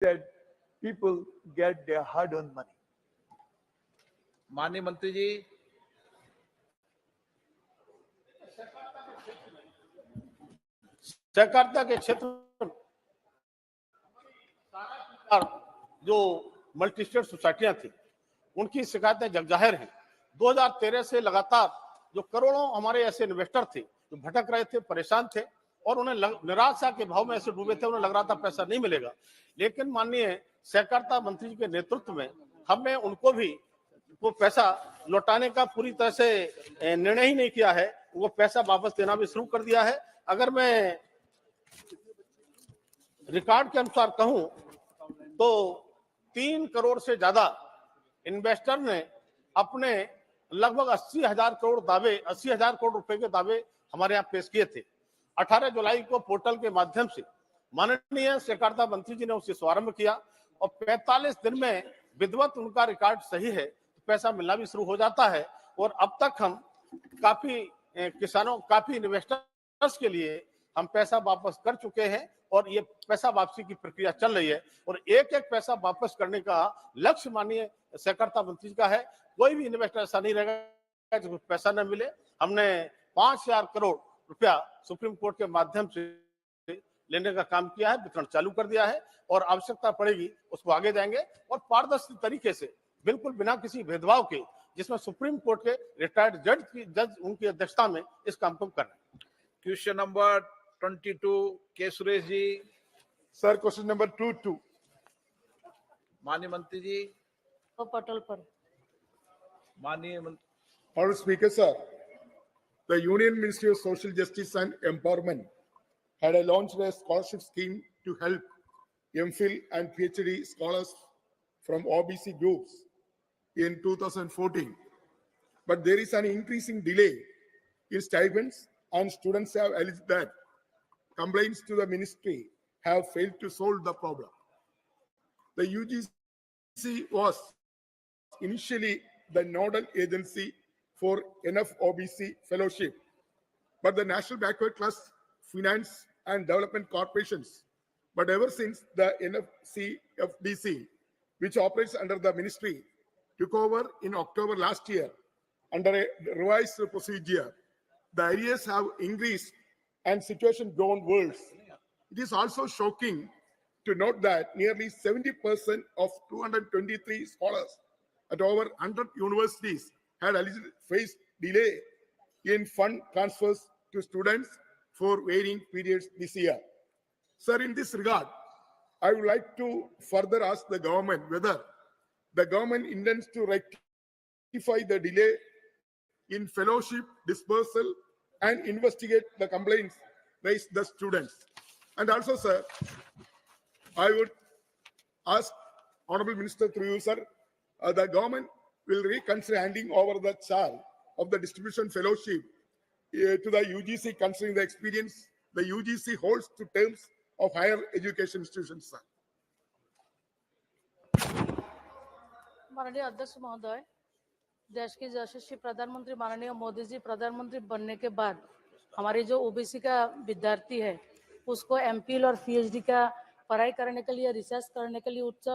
that people get their hard-earned money. माननीय मंत्री जी। सहकारिता के क्षेत्र में जो मल्टी स्टेट सोसाइटियां थी उनकी शिकायतें जगजाहिर हैं। 2013 से लगातार जो करोड़ों हमारे ऐसे इन्वेस्टर थे जो भटक रहे थे, परेशान थे और उन्हें निराशा के भाव में ऐसे डूबे थे, उन्हें लग रहा था पैसा नहीं मिलेगा। लेकिन माननीय सहकारिता मंत्री जी के नेतृत्व में हमने उनको भी वो पैसा लौटाने का पूरी तरह से निर्णय ही नहीं किया है, वो पैसा वापस देना भी शुरू कर दिया है। अगर मैं रिकॉर्ड के अनुसार कहूं तो 3 करोड़ से ज्यादा इन्वेस्टर ने अपने लगभग 80,000 करोड़ रुपए के दावे हमारे यहाँ पेश किए थे। 18 जुलाई को पोर्टल के माध्यम से माननीय सहकारिता मंत्री जी ने उसे शुभारंभ किया और 45 दिन में विधिवत उनका रिकॉर्ड सही है तो पैसा मिलना भी शुरू हो जाता है। और अब तक हम काफी इन्वेस्टर्स के लिए हम पैसा वापस कर चुके हैं और ये पैसा वापसी की प्रक्रिया चल रही है और एक एक पैसा वापस करने का लक्ष्य माननीय सहकारिता मंत्री का है। कोई भी इन्वेस्टर ऐसा नहीं रहेगा जिसको पैसा न मिले। हमने 5,000 करोड़ रुपया सुप्रीम कोर्ट के माध्यम से लेने का काम किया है, वितरण चालू कर दिया है और आवश्यकता पड़ेगी उसको आगे जाएंगे और पारदर्शी तरीके से बिल्कुल बिना किसी भेदभाव के, जिसमें सुप्रीम कोर्ट के रिटायर्ड जज उनकी अध्यक्षता में इस काम को कर रहे हैं। क्वेश्चन नंबर 22 के Suresh ji. Sir question number 22। माननीय मंत्री जी। पटल पर माननीय Honorable Speaker, sir, the Union Ministry of Social Justice and Empowerment had launched a scholarship scheme to help MPhil and PhD scholars from OBC groups in 2014. But there is an increasing delay in stipends and students have alleged that complaints to the ministry have failed to solve the problem. The UGC was initially the nodal agency for enough OBC fellowship, but the National Backward Class Finance and Development Corporations, but ever since the NFCFDC, which operates under the ministry, took over in October last year under a revised procedure, the areas have increased and situation grown worse. It is also shocking to note that nearly 70% of 223 scholars at over 100 universities had faced delay in fund transfers to students for varying periods this year. Sir, in this regard, I would like to further ask the government whether the government intends to rectify the delay in fellowship dispersal and investigate the complaints raised by the students. And also, sir, I would ask Honorable Minister through you, sir, the government will reconsider handing over the charge of the distribution fellowship to the UGC, considering the experience the UGC holds to terms of higher education institutions, sir. माननीय अध्यक्ष महोदय, देश के यशस्वी प्रधानमंत्री माननीय मोदी जी प्रधानमंत्री बनने के बाद हमारे जो ओबीसी का विद्यार्थी है उसको एमपीएल और पीएचडी का पढ़ाई करने के लिए, रिसर्च करने के लिए, उच्च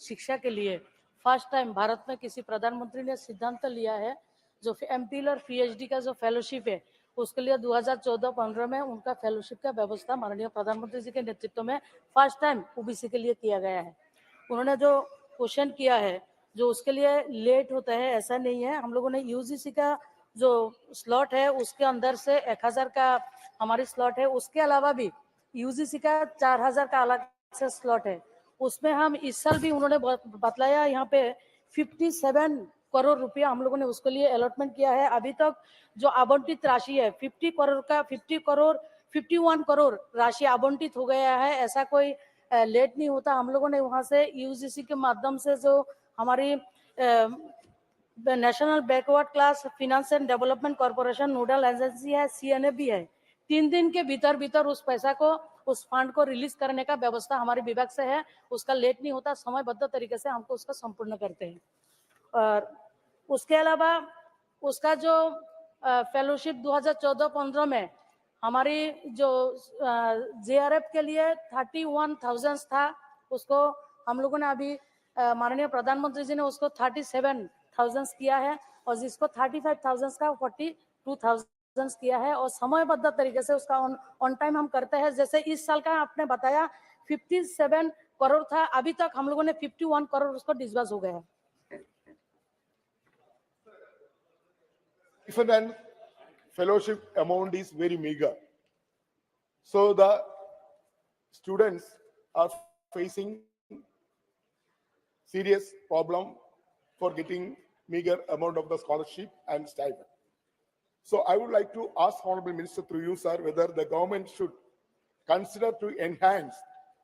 शिक्षा के लिए फर्स्ट टाइम भारत में किसी प्रधानमंत्री ने सिद्धांत लिया है। जो एमपीएल और पीएचडी का जो फेलोशिप है उसके लिए 2014-15 में उनका फेलोशिप का व्यवस्था माननीय प्रधानमंत्री जी के नेतृत्व में फर्स्ट टाइम ओबीसी के लिए किया गया है। उन्होंने जो क्वेश्चन किया है जो उसके लिए लेट होता है ऐसा नहीं है। हम लोगों ने यूजीसी का जो स्लॉट है उसके अंदर से 1000 का हमारी स्लॉट है, उसके अलावा भी यूजीसी का 4000 का अलग से स्लॉट है। उसमें हम इस साल भी उन्होंने बतलाया यहाँ पे 57 करोड़ रुपया हम लोगों ने उसके लिए अलॉटमेंट किया है। अभी तक जो आवंटित राशि है 51 करोड़ राशि आवंटित हो गया है। ऐसा कोई लेट नहीं होता। हम लोगों ने वहाँ से यूजीसी के माध्यम से जो हमारी national backward class finance and development corporation nodal agency है, सीएनए भी है, 3 दिन के भीतर उस पैसा को, उस फंड को रिलीज करने का व्यवस्था हमारे विभाग से है। उसका लेट नहीं होता, समयबद्ध तरीके से हमको उसका संपूर्ण करते हैं। और उसके अलावा उसका जो फेलोशिप 2014-15 में हमारी जो जेआरएफ के लिए 31,000 था, उसको हम लोगों ने अभी माननीय प्रधानमंत्री जी ने उसको 37,000 किया है और जिसको 35,000 का 42,000 किया है और समयबद्ध तरीके से उसका ऑन टाइम हम करते हैं। जैसे इस साल का आपने बताया 57 करोड़ था, अभी तक हम लोगों ने 51 करोड़ उसको डिस्बर्स हो गए हैं। If and fellowship amount is very meager, so the students are facing serious problem for getting meager amount of the scholarship and stipend. So I would like to ask Honorable Minister through you, sir, whether the government should consider to enhance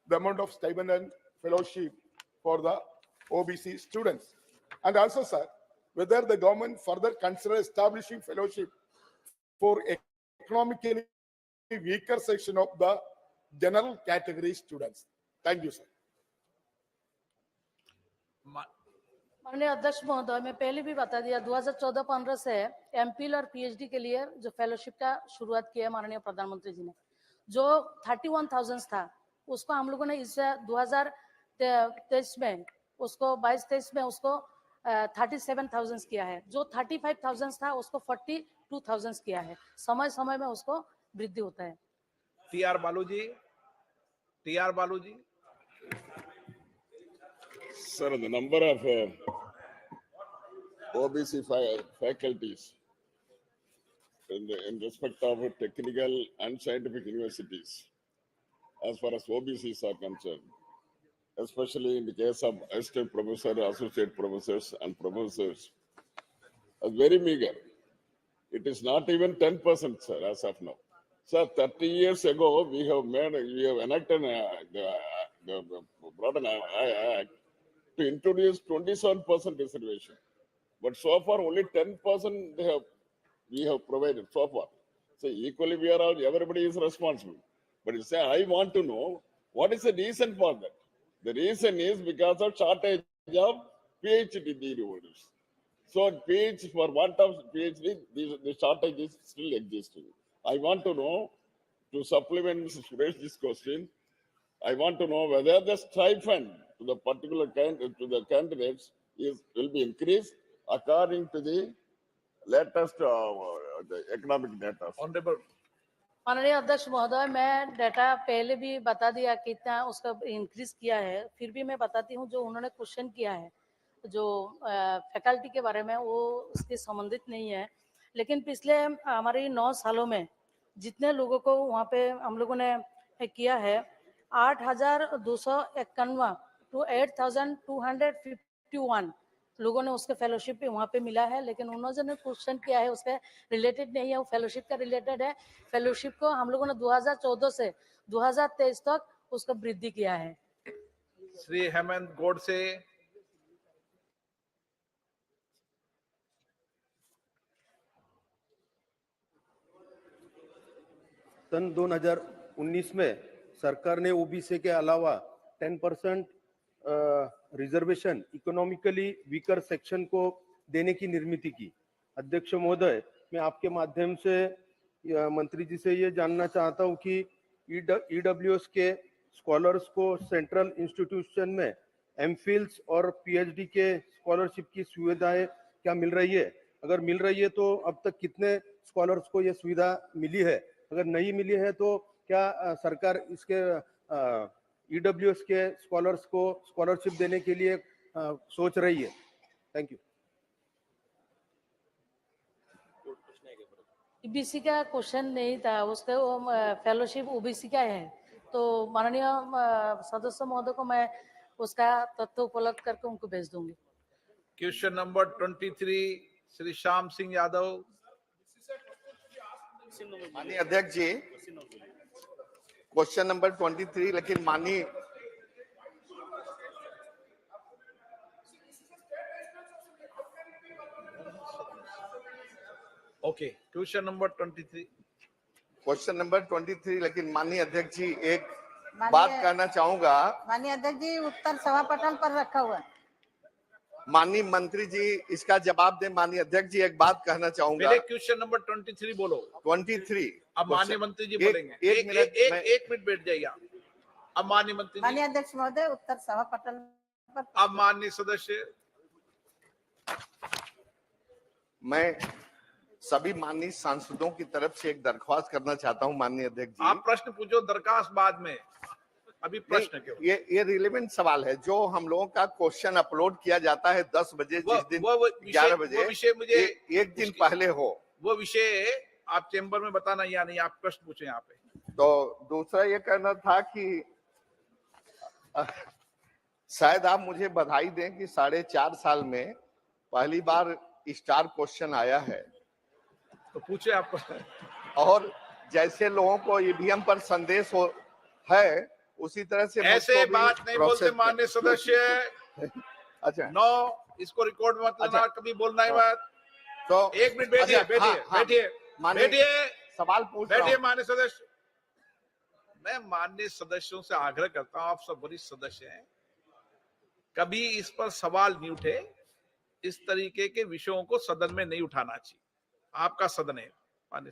the amount of stipend and fellowship for the OBC students. And also, sir, whether the government further consider establishing fellowship for economically weaker section of the general category students. Thank you, sir. माननीय अध्यक्ष महोदय, मैं पहले भी बता दिया 2014-15 से MPhil और पीएचडी के लिए जो फेलोशिप का शुरुआत किया है माननीय प्रधानमंत्री जी ने, जो 31,000 था उसको हम लोगों ने इस 2023 में उसको 22-23 में उसको 37,000 किया है। जो 35,000 था उसको 42,000 किया है। समय समय में उसको वृद्धि होता है। टी.आर. बालू जी। Sir, the number of OBC faculties in respect of technical and scientific universities, as far as OBCs are concerned, especially in the case of assistant professor, associate professors, and professors, are very meager. It is not even 10%, sir, as of now. Sir, 30 years ago, we have enacted brought an act to introduce 27% reservation, but so far only 10% we have provided so far. So equally we are all, everybody is responsible. But you say, I want to know what is the reason for that. The reason is because of shortage of PhD degree holders. So PhD, for want of PhD, the shortage is still existing. I want to know, to supplement Mr. Suresh's question, I want to know whether the stipend to the particular to the candidates will be increased according to the latest the economic data. Honorable. माननीय अध्यक्ष महोदय, मैं data पहले भी बता दिया कितना उसका इंक्रीज किया है, फिर भी मैं बताती हूँ जो उन्होंने क्वेश्चन किया है जो फैकल्टी के बारे में, वो उसके संबंधित नहीं है। लेकिन पिछले हमारे 9 सालों में जितने लोगों को वहाँ पे हम लोगों ने किया है 8,251 to 8,251 लोगों ने उसके फेलोशिप पे वहाँ पे मिला है। लेकिन उन्होंने जो क्वेश्चन किया है उसके रिलेटेड नहीं है, वो फेलोशिप का रिलेटेड है। फेलोशिप को हम लोगों ने 2014 से 2023 तक उसका वृद्धि किया है। श्री हेमंत गोडसे। सन 2019 में सरकार ने ओबीसी के अलावा 10% रिजर्वेशन इकोनॉमिकली वीकर सेक्शन को देने की निर्मित की। अध्यक्ष महोदय, मैं आपके माध्यम से मंत्री जी से ये जानना चाहता हूँ कि ईडब्ल्यूएस के स्कॉलर्स को सेंट्रल इंस्टीट्यूशन में एमफिल्स और पीएचडी के स्कॉलरशिप की सुविधाएं क्या मिल रही है? अगर मिल रही है तो अब तक कितने स्कॉलर्स को ये सुविधा मिली है? अगर नहीं मिली है तो क्या सरकार इसके ईडब्ल्यूएस के स्कॉलर्स को स्कॉलरशिप देने के लिए सोच रही है? Thank you. ईबीसी का क्वेश्चन नहीं था, उसका फेलोशिप ओबीसी का है। तो माननीय सदस्य महोदय को मैं उसका तथ्य उपलब्ध करके उनको भेज दूंगी। Question number 23 Shri Shyam Singh Yadav. माननीय अध्यक्ष जी, क्वेश्चन नंबर 23, लेकिन माननीय okay, question number 23। Question number 23, लेकिन माननीय अध्यक्ष जी एक बात कहना चाहूंगा। माननीय अध्यक्ष जी, उत्तर सभा पटल पर रखा हुआ है। माननीय मंत्री जी इसका जवाब दें। माननीय अध्यक्ष जी एक बात कहना चाहूंगा। मेरे क्वेश्चन नंबर 23 बोलो। 23। अब माननीय मंत्री जी बोलेंगे। एक मिनट बैठ जाइए। अब माननीय मंत्री जी, माननीय अध्यक्ष महोदय, उत्तर सभा पटल पर। अब माननीय सदस्य। मैं सभी माननीय सांसदों की तरफ से एक दरख्वास्त करना चाहता हूं माननीय अध्यक्ष जी। आप प्रश्न पूछो, दरखास्त बाद में, अभी प्रश्न क्यों? ये रिलेवेंट सवाल है। जो हम लोगों का क्वेश्चन अपलोड किया जाता है 10 बजे, जिस दिन 11 बजे, विषय मुझे एक दिन पहले हो, वो विषय आप चेंबर में बताना या नहीं, आप प्रश्न पूछे यहाँ पे। तो दूसरा ये कहना था कि शायद आप मुझे बधाई दें कि 4.5 साल में पहली बार स्टार क्वेश्चन आया है। तो पूछे आप। और जैसे लोगों को ईवीएम पर संदेश हो है, उसी तरह से ऐसे बात नहीं बोलते माननीय सदस्य। अच्छा, नो, इसको रिकॉर्ड में मत लेना, कभी बोलना ही बात। तो 1 मिनट बैठिए, बैठिए, सवाल पूछ बैठिए माननीय सदस्य। मैं माननीय सदस्यों से आग्रह करता हूं, आप सब वरिष्ठ सदस्य हैं, कभी इस पर सवाल नहीं उठे। इस तरीके के विषयों को सदन में नहीं उठाना चाहिए। आपका सदन है माननीय।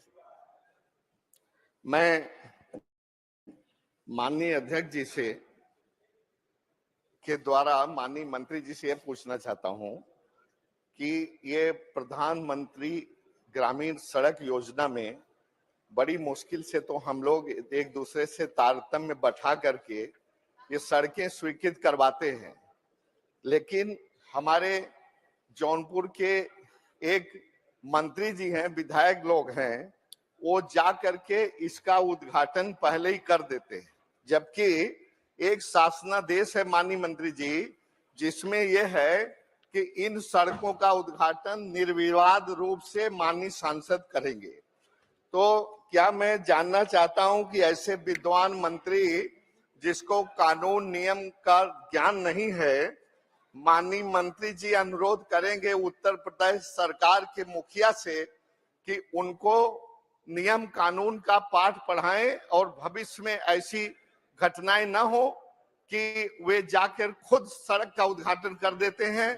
मैं माननीय अध्यक्ष जी से के द्वारा माननीय मंत्री जी से यह पूछना चाहता हूं कि ये प्रधानमंत्री ग्रामीण सड़क योजना में बड़ी मुश्किल से तो हम लोग एक दूसरे से तारतम्य बैठा करके ये सड़कें स्वीकृत करवाते हैं, लेकिन हमारे जौनपुर के एक मंत्री जी हैं, विधायक लोग हैं, वो जा करके इसका उद्घाटन पहले ही कर देते हैं, जबकि एक शासनादेश है माननीय मंत्री जी, जिसमें यह है कि इन सड़कों का उद्घाटन निर्विवाद रूप से माननीय सांसद करेंगे। तो क्या मैं जानना चाहता हूं कि ऐसे विद्वान मंत्री जिसको कानून नियम का ज्ञान नहीं है, माननीय मंत्री जी अनुरोध करेंगे उत्तर प्रदेश सरकार के मुखिया से कि उनको नियम कानून का पाठ पढ़ाएं और भविष्य में ऐसी घटनाएं न हो कि वे जाकर खुद सड़क का उद्घाटन कर देते हैं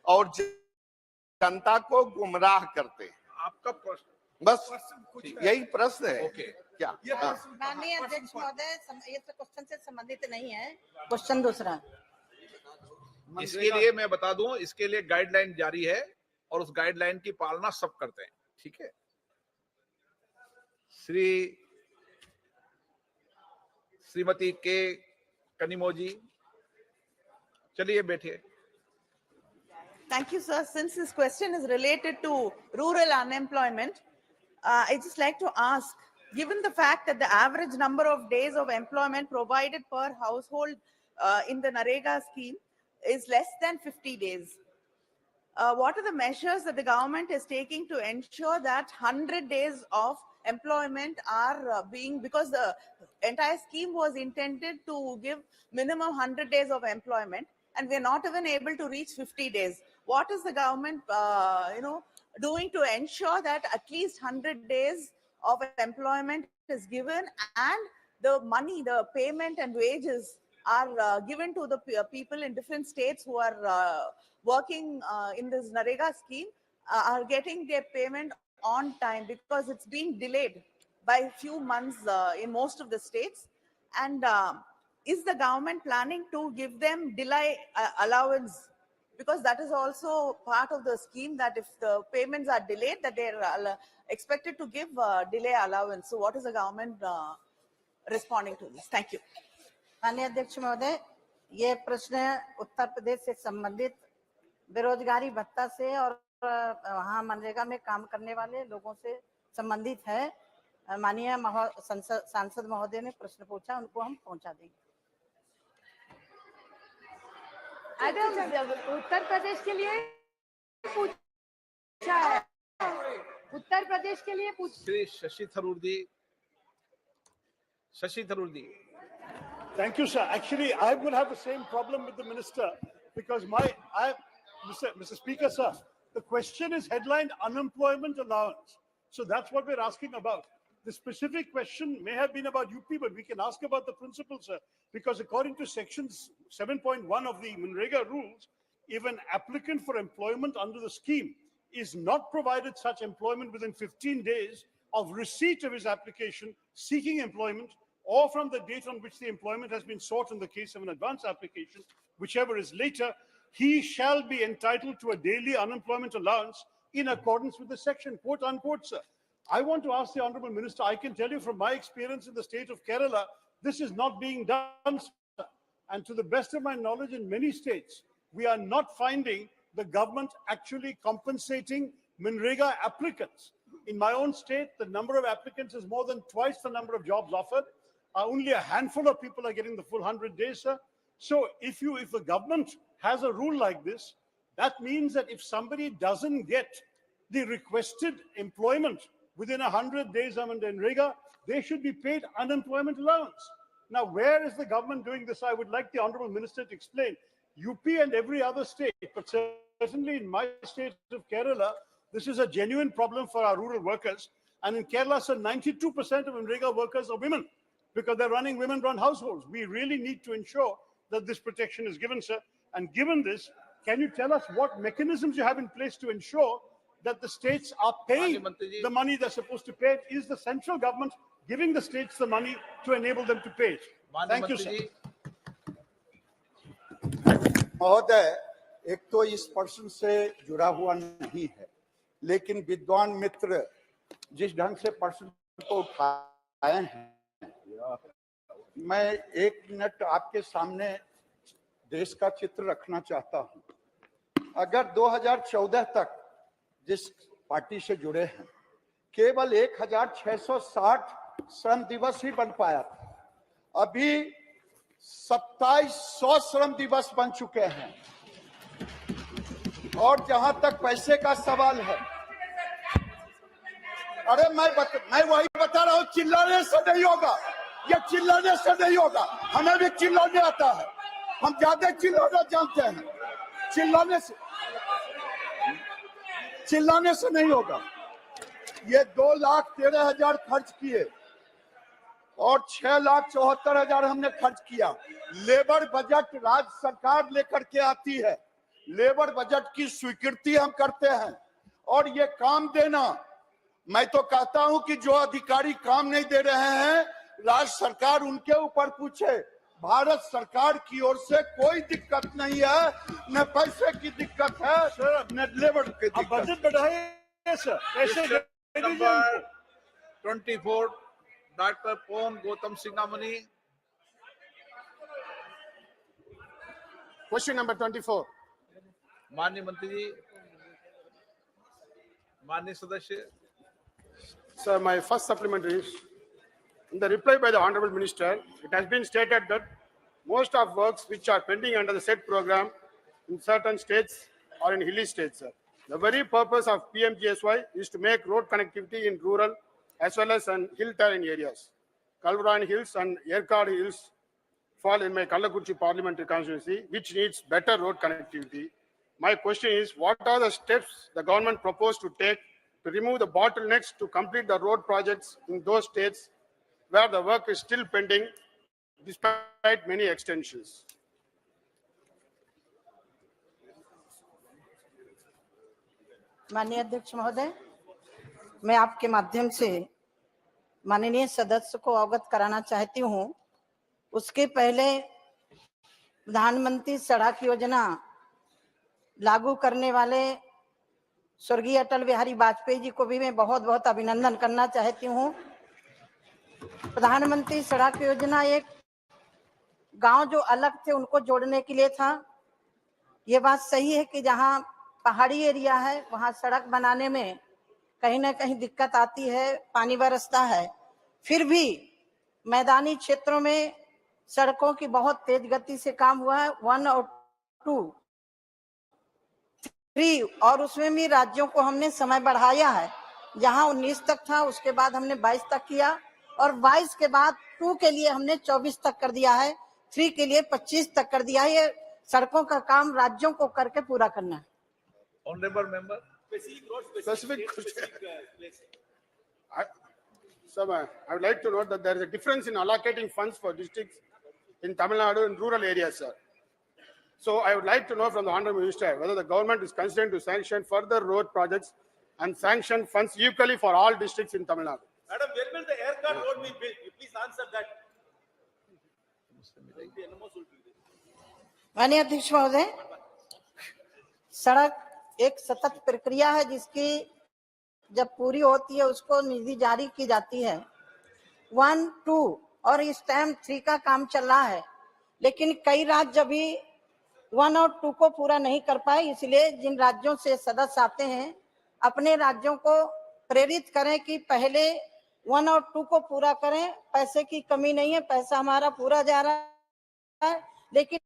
और जनता को गुमराह करते हैं। आपका प्रश्न, बस यही प्रश्न है। ओके। क्या माननीय अध्यक्ष महोदय, ये तो क्वेश्चन से संबंधित नहीं है, क्वेश्चन दूसरा। इसके लिए मैं बता दूं, इसके लिए गाइडलाइन जारी है और उस गाइडलाइन की पालना सब करते हैं, ठीक है। श्रीमती के कनिमो जी, चलिए बैठिए। Thank you, sir. Since this question is related to rural unemployment, I just like to ask, given the fact that the average number of days of employment provided per household in the NREGA scheme is less than 50 days, what are the measures that the government is taking to ensure that 100 days of employment are because the entire scheme was intended to give minimum 100 days of employment, and we're not even able to reach 50 days. What is the government, doing to ensure that at least 100 days of employment is given and the money, the payment and wages are given to the people in different states who are working in this NREGA scheme are getting their payment on time, because it's being delayed by a few months in most of the states. And is the government planning to give them delay allowance? Because that is also part of the scheme, that if the payments are delayed, that they're expected to give delay allowance. So what is the government responding to this? Thank you. माननीय अध्यक्ष महोदय, ये प्रश्न उत्तर प्रदेश से संबंधित बेरोजगारी भत्ता से और वहाँ मनरेगा में काम करने वाले लोगों से संबंधित है। माननीय सांसद महोदय ने प्रश्न पूछा, उनको हम पहुंचा देंगे। उत्तर प्रदेश के लिए पूछा है, उत्तर प्रदेश के लिए श्री शशि थरूर दी। Thank you, sir. Actually, I would have the same problem with the minister, because Mr. Speaker, sir, the question is headlined unemployment allowance. So that's what we're asking about. The specific question may have been about UP, but we can ask about the principle, sir, because according to section 7.1 of the MNREGA rules, if an applicant for employment under the scheme is not provided such employment within 15 days of receipt of his application seeking employment, or from the date on which the employment has been sought in the case of an advance application, whichever is later, he shall be entitled to a daily unemployment allowance in accordance with the section, quote unquote, sir. I want to ask the Honorable Minister, I can tell you from my experience in the state of Kerala, this is not being done, sir. And to the best of my knowledge, in many states, we are not finding the government actually compensating Manrega applicants. In my own state, the number of applicants is more than twice the number of jobs offered. Only a handful of people are getting the full 100 days, sir. So if the government has a rule like this, that means that if somebody doesn't get the requested employment within 100 days of Manrega, they should be paid unemployment allowance. Now, where is the government doing this? I would like the Honorable Minister to explain. UP and every other state, but certainly in my state of Kerala, this is a genuine problem for our rural workers. And in Kerala, sir, 92% of Manrega workers are women because they're running women-run households. We really need to ensure that this protection is given, sir. And given this, can you tell us what mechanisms you have in place to ensure that the states are paying the money they're supposed to pay? Is the central government giving the states the money to enable them to pay it? Thank you, sir. महोदय, एक तो इस प्रश्न से जुड़ा हुआ नहीं है, लेकिन विद्वान मित्र जिस ढंग से प्रश्न को उठाए हैं, मैं 1 मिनट आपके सामने देश का चित्र रखना चाहता हूं। अगर 2014 तक जिस पार्टी से जुड़े हैं, केवल 1660 श्रम दिवस ही बन पाया था। अभी 2700 श्रम दिवस बन चुके हैं। और जहां तक पैसे का सवाल है, अरे मैं वही बता रहा हूं, चिल्लाने से नहीं होगा, ये चिल्लाने से नहीं होगा। हमें भी चिल्लाने आता है, हम ज्यादा चिल्लाना जानते हैं। चिल्लाने से नहीं होगा। ये 2,13,000 खर्च किए और 6,74,000 हमने खर्च किया। लेबर बजट राज्य सरकार लेकर के आती है, लेबर बजट की स्वीकृति हम करते हैं। और ये काम देना, मैं तो कहता हूं कि जो अधिकारी काम नहीं दे रहे हैं, राज्य सरकार उनके ऊपर पूछे। भारत सरकार की ओर से कोई दिक्कत नहीं है, न पैसे की दिक्कत है, न लेबर की दिक्कत। बजट बढ़ाइए सर, पैसे नंबर 24 डॉक्टर पोन गौतम सिंगामणि। Question number 24. माननीय मंत्री जी, माननीय सदस्य। Sir, my first supplement is, in the reply by the Honorable Minister, it has been stated that most of works which are pending under the said program in certain states or in hilly states, sir. The very purpose of PMGSY is to make road connectivity in rural as well as in hill terrain areas. Kalvaran Hills and Yerkad Hills fall in my Kallakurchi parliamentary constituency, which needs better road connectivity. My question is, what are the steps the government proposed to take to remove the bottlenecks to complete the road projects in those states where the work is still pending despite many extensions? माननीय अध्यक्ष महोदय, मैं आपके माध्यम से माननीय सदस्य को अवगत कराना चाहती हूं। उसके पहले प्रधानमंत्री सड़क योजना लागू करने वाले स्वर्गीय अटल बिहारी वाजपेयी जी को भी मैं बहुत बहुत अभिनंदन करना चाहती हूं। प्रधानमंत्री सड़क योजना एक गांव जो अलग थे उनको जोड़ने के लिए था। ये बात सही है कि जहां पहाड़ी एरिया है वहां सड़क बनाने में कहीं ना कहीं दिक्कत आती है, पानी बरसता है। फिर भी मैदानी क्षेत्रों में सड़कों की बहुत तेज गति से काम हुआ है, 1 और 2, 3, और उसमें भी राज्यों को हमने समय बढ़ाया है। जहां 19 तक था उसके बाद हमने 22 तक किया, और 22 के बाद 2 के लिए हमने 24 तक कर दिया है, 3 के लिए 25 तक कर दिया है। ये सड़कों का काम राज्यों को करके पूरा करना है। Honorable member. Specific. Sir, I would like to note that there is a difference in allocating funds for districts in Tamil Nadu in rural areas, sir. So I would like to know from the Honorable Minister whether the government is considering to sanction further road projects and sanction funds equally for all districts in Tamil Nadu. Madam, where will the Aircard road be built? You please answer that. माननीय अध्यक्ष महोदय, सड़क एक सतत प्रक्रिया है जिसकी जब पूरी होती है उसको निधि जारी की जाती है। 1, 2 और इस टाइम 3 का काम चल रहा है, लेकिन कई राज्य अभी 1 और 2 को पूरा नहीं कर पाए। इसलिए जिन राज्यों से सदस्य आते हैं अपने राज्यों को प्रेरित करें कि पहले 1 और 2 को पूरा करें। पैसे की कमी नहीं है, पैसा हमारा पूरा जा रहा है, लेकिन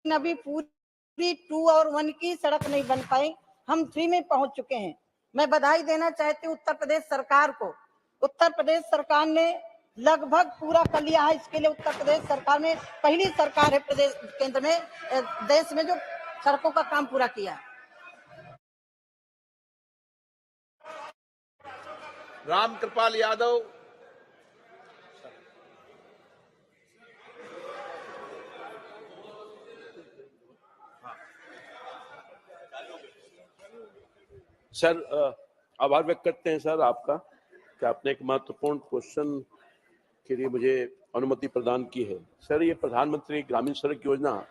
अभी पूरी 2 और 1 की सड़क नहीं बन पाई। हम 3 में पहुंच चुके हैं। मैं बधाई देना चाहती हूँ उत्तर प्रदेश सरकार को। उत्तर प्रदेश सरकार ने लगभग पूरा कर लिया है। इसके लिए उत्तर प्रदेश सरकार में पहली सरकार है प्रदेश केंद्र में, देश में जो सड़कों का काम पूरा किया। राम कृपाल यादव। सर, आभार व्यक्त करते हैं सर आपका कि आपने एक महत्वपूर्ण क्वेश्चन के लिए मुझे अनुमति प्रदान की है। सर, ये प्रधानमंत्री ग्रामीण सड़क योजना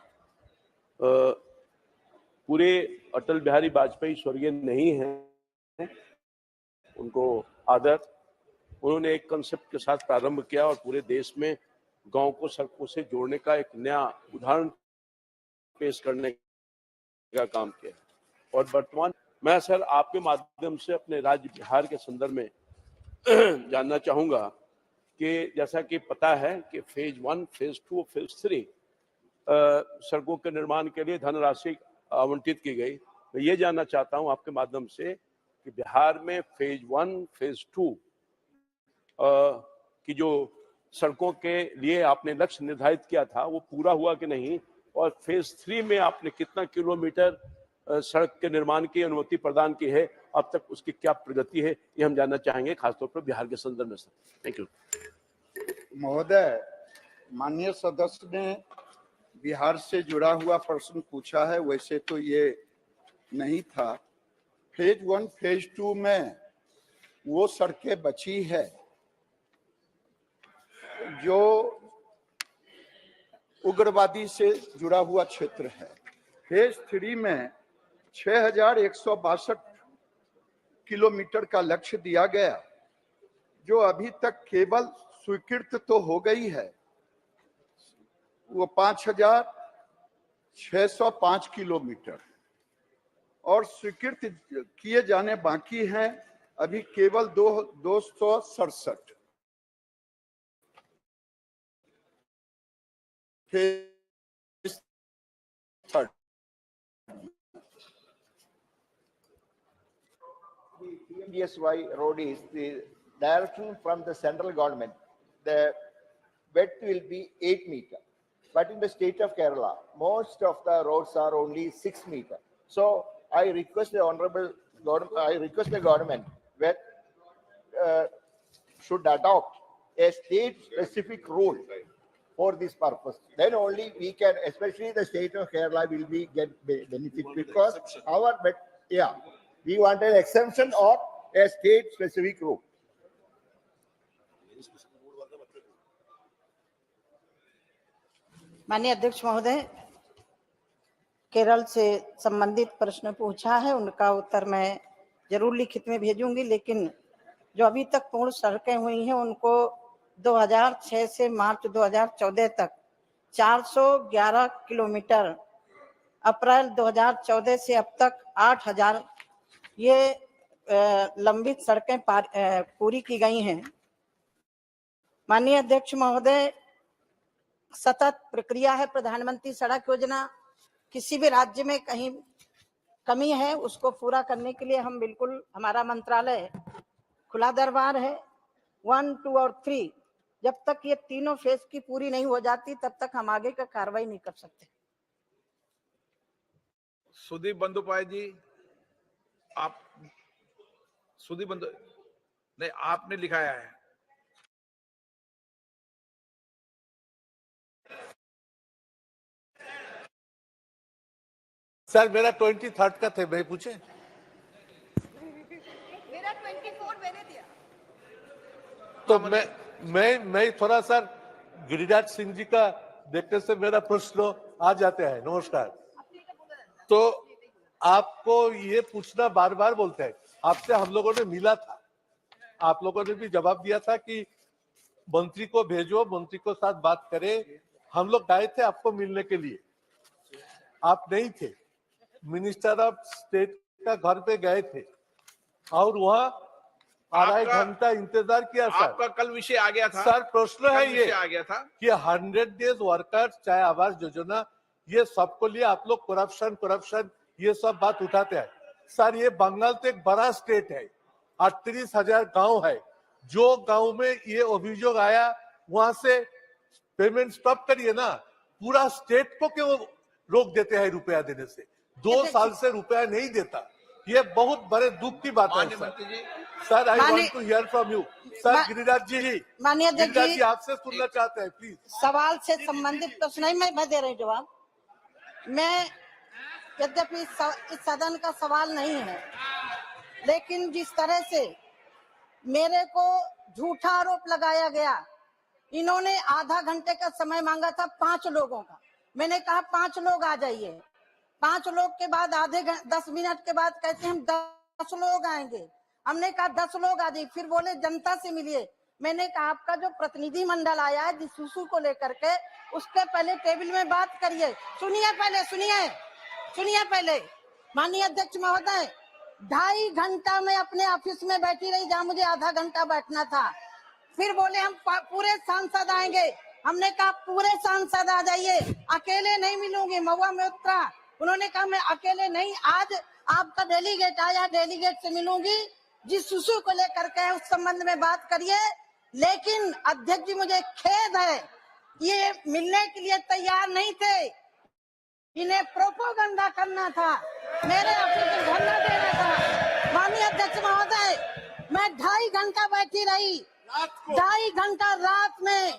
पूरे अटल बिहारी वाजपेयी स्वर्गीय नहीं है, उनको आदर। उन्होंने एक कंसेप्ट के साथ प्रारंभ किया और पूरे देश में गांव को सड़कों से जोड़ने का एक नया उदाहरण पेश करने का काम किया। और वर्तमान मैं सर आपके माध्यम से अपने राज्य बिहार के संदर्भ में जानना चाहूंगा कि जैसा कि पता है कि फेज 1, फेज 2 और फेज 3 सड़कों के निर्माण के लिए धनराशि आवंटित की गई। मैं ये जानना चाहता हूं आपके माध्यम से कि बिहार में फेज 1, फेज 2 की जो सड़कों के लिए आपने लक्ष्य निर्धारित किया था वो पूरा हुआ कि नहीं, और फेज 3 में आपने कितना किलोमीटर सड़क के निर्माण की अनुमति प्रदान की है, अब तक उसकी क्या प्रगति है, ये हम जानना चाहेंगे, खासतौर पर बिहार के संदर्भ में सर। थैंक यू महोदय। माननीय सदस्य ने बिहार से जुड़ा हुआ प्रश्न पूछा है, वैसे तो ये नहीं था। फेज 1, फेज 2 में वो सड़कें बची है जो उग्रवादी से जुड़ा हुआ क्षेत्र है। फेज 3 में 6162 किलोमीटर का लक्ष्य दिया गया, जो अभी तक केवल स्वीकृत तो हो गई है, वो 5605 किलोमीटर, और स्वीकृत किए जाने बाकी हैं अभी केवल 267। PMDSY road is the direction from the central government. The width will be 8 meters. But in the state of Kerala, most of the roads are only 6 meters. So I request the honorable government, that should adopt a state-specific rule for this purpose. Then only we can, especially the state of Kerala, will be get benefit, because our, but yeah, we want an exemption or a state-specific rule. माननीय अध्यक्ष महोदय, केरल से संबंधित प्रश्न पूछा है, उनका उत्तर मैं जरूर लिखित में भेजूंगी, लेकिन जो अभी तक पूर्ण सड़कें हुई हैं उनको 2006 से मार्च 2014 तक 411 किलोमीटर, अप्रैल 2014 से अब तक 8000 ये लंबित सड़कें पूरी की गई हैं। माननीय अध्यक्ष महोदय, सतत प्रक्रिया है प्रधानमंत्री सड़क योजना। किसी भी राज्य में कहीं कमी है उसको पूरा करने के लिए हम बिल्कुल, हमारा मंत्रालय खुला दरबार है। 1, 2 और 3 जब तक ये तीनों फेज की पूरी नहीं हो जाती तब तक हम आगे का कार्रवाई नहीं कर सकते। सुदीप बंदोपाध्याय जी, आप नहीं, आपने लिखाया है। सर मेरा 23rd का थे, मैं पूछे? मेरा 24 मैंने दिया। तो मैं थोड़ा सर गिरिराज सिंह जी का देखने से मेरा प्रश्न आ जाते हैं। नमस्कार। तो आपको ये पूछना बार बार बोलते हैं, आपसे हम लोगों ने मिला था, आप लोगों ने भी जवाब दिया था कि मंत्री को भेजो, मंत्री को साथ बात करें। हम लोग गए थे आपको मिलने के लिए, आप नहीं थे। मिनिस्टर ऑफ स्टेट का घर पे गए थे और वहाँ आधा घंटा इंतजार किया सर। आपका कल विषय आ गया था सर प्रश्न है ये आ गया था कि 100 डेज वर्कर्स चाहे आवास योजना, ये सबको लिए आप लोग करप्शन ये सब बात उठाते हैं। सर ये बंगाल तो एक बड़ा स्टेट है, 38,000 गांव है। जो गांव में ये अभियोग आया वहां से पेमेंट स्टॉप करिए ना। पूरा स्टेट को क्यों रोक देते हैं रुपया देने से? 2 साल से रुपया नहीं देता, ये बहुत बड़े दुख की बात है sir. I want to hear from you sir. Giriraj ji, माननीय अध्यक्ष जी, आपसे सुनना चाहते हैं प्लीज। सवाल से संबंधित प्रश्न नहीं मैं दे रही जवाब। मैं यद्यपि इस सदन का सवाल नहीं है, लेकिन जिस तरह से मेरे को झूठा आरोप लगाया गया, इन्होंने आधा घंटे का समय मांगा था 5 लोगों का। मैंने कहा 5 लोग आ जाइए। 5 लोग के बाद 10 मिनट के बाद कहते हैं हम 10 लोग आएंगे। हमने कहा 10 लोग आ जाइए। फिर बोले जनता से मिलिए। मैंने कहा आपका जो प्रतिनिधि मंडल आया है जिस इशू को लेकर के, उसके पहले टेबल में बात करिए। सुनिए पहले माननीय अध्यक्ष महोदय, 2.5 घंटा मैं अपने ऑफिस में बैठी रही जहाँ मुझे आधा घंटा बैठना था। फिर बोले हम पूरे सांसद आएंगे। हमने कहा पूरे सांसद आ जाइए, अकेले नहीं मिलूंगी। महुआ में उतरा, उन्होंने कहा मैं अकेले नहीं, आज आपका डेलीगेट आया, डेलीगेट से मिलूंगी। जिस इशू को लेकर के उस संबंध में बात करिए। लेकिन अध्यक्ष जी मुझे खेद है, ये मिलने के लिए तैयार नहीं थे। इन्हें प्रोपोगंडा करना था, मेरे ऑफिस में धरना देना था। माननीय अध्यक्ष महोदय, मैं 2.5 घंटा बैठी रही। 2.5 घंटा रात में